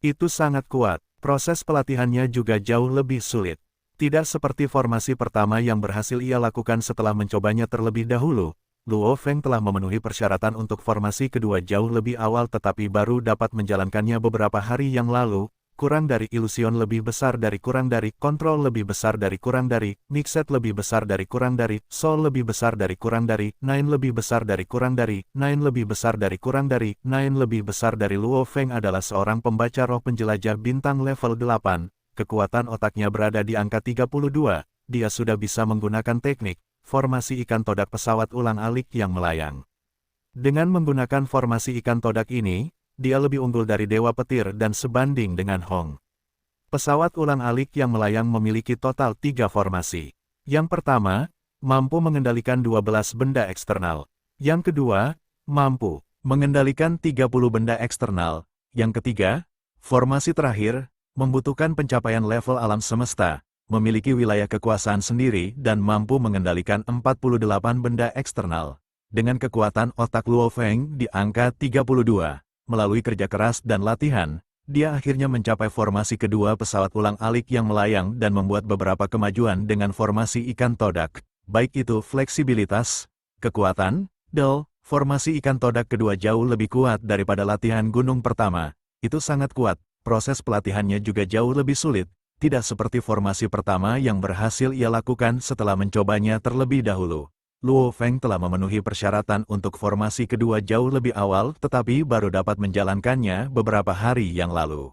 Itu sangat kuat, proses pelatihannya juga jauh lebih sulit. Tidak seperti formasi pertama yang berhasil ia lakukan setelah mencobanya terlebih dahulu, Luo Feng telah memenuhi persyaratan untuk formasi kedua jauh lebih awal tetapi baru dapat menjalankannya beberapa hari yang lalu, kurang dari ilusion lebih besar dari kurang dari, kontrol lebih besar dari kurang dari, mixed lebih besar dari kurang dari, soul lebih besar dari kurang dari, nine lebih besar dari kurang dari, nine lebih besar dari kurang dari, nine lebih besar dari. Luo Feng adalah seorang pembaca roh penjelajah bintang level 8, kekuatan otaknya berada di angka 32, dia sudah bisa menggunakan teknik formasi ikan todak pesawat ulang-alik yang melayang. Dengan menggunakan formasi ikan todak ini, dia lebih unggul dari Dewa Petir dan sebanding dengan Hong. Pesawat ulang-alik yang melayang memiliki total 3 formasi. Yang pertama, mampu mengendalikan 12 benda eksternal. Yang kedua, mampu mengendalikan 30 benda eksternal. Yang ketiga, formasi terakhir, membutuhkan pencapaian level alam semesta, memiliki wilayah kekuasaan sendiri dan mampu mengendalikan 48 benda eksternal. Dengan kekuatan otak Luo Feng di angka 32, melalui kerja keras dan latihan, dia akhirnya mencapai formasi kedua pesawat ulang-alik yang melayang dan membuat beberapa kemajuan dengan formasi ikan todak, baik itu fleksibilitas, kekuatan, formasi ikan todak kedua jauh lebih kuat daripada latihan gunung pertama. Itu sangat kuat, proses pelatihannya juga jauh lebih sulit. Tidak seperti formasi pertama yang berhasil ia lakukan setelah mencobanya terlebih dahulu. Luo Feng telah memenuhi persyaratan untuk formasi kedua jauh lebih awal tetapi baru dapat menjalankannya beberapa hari yang lalu.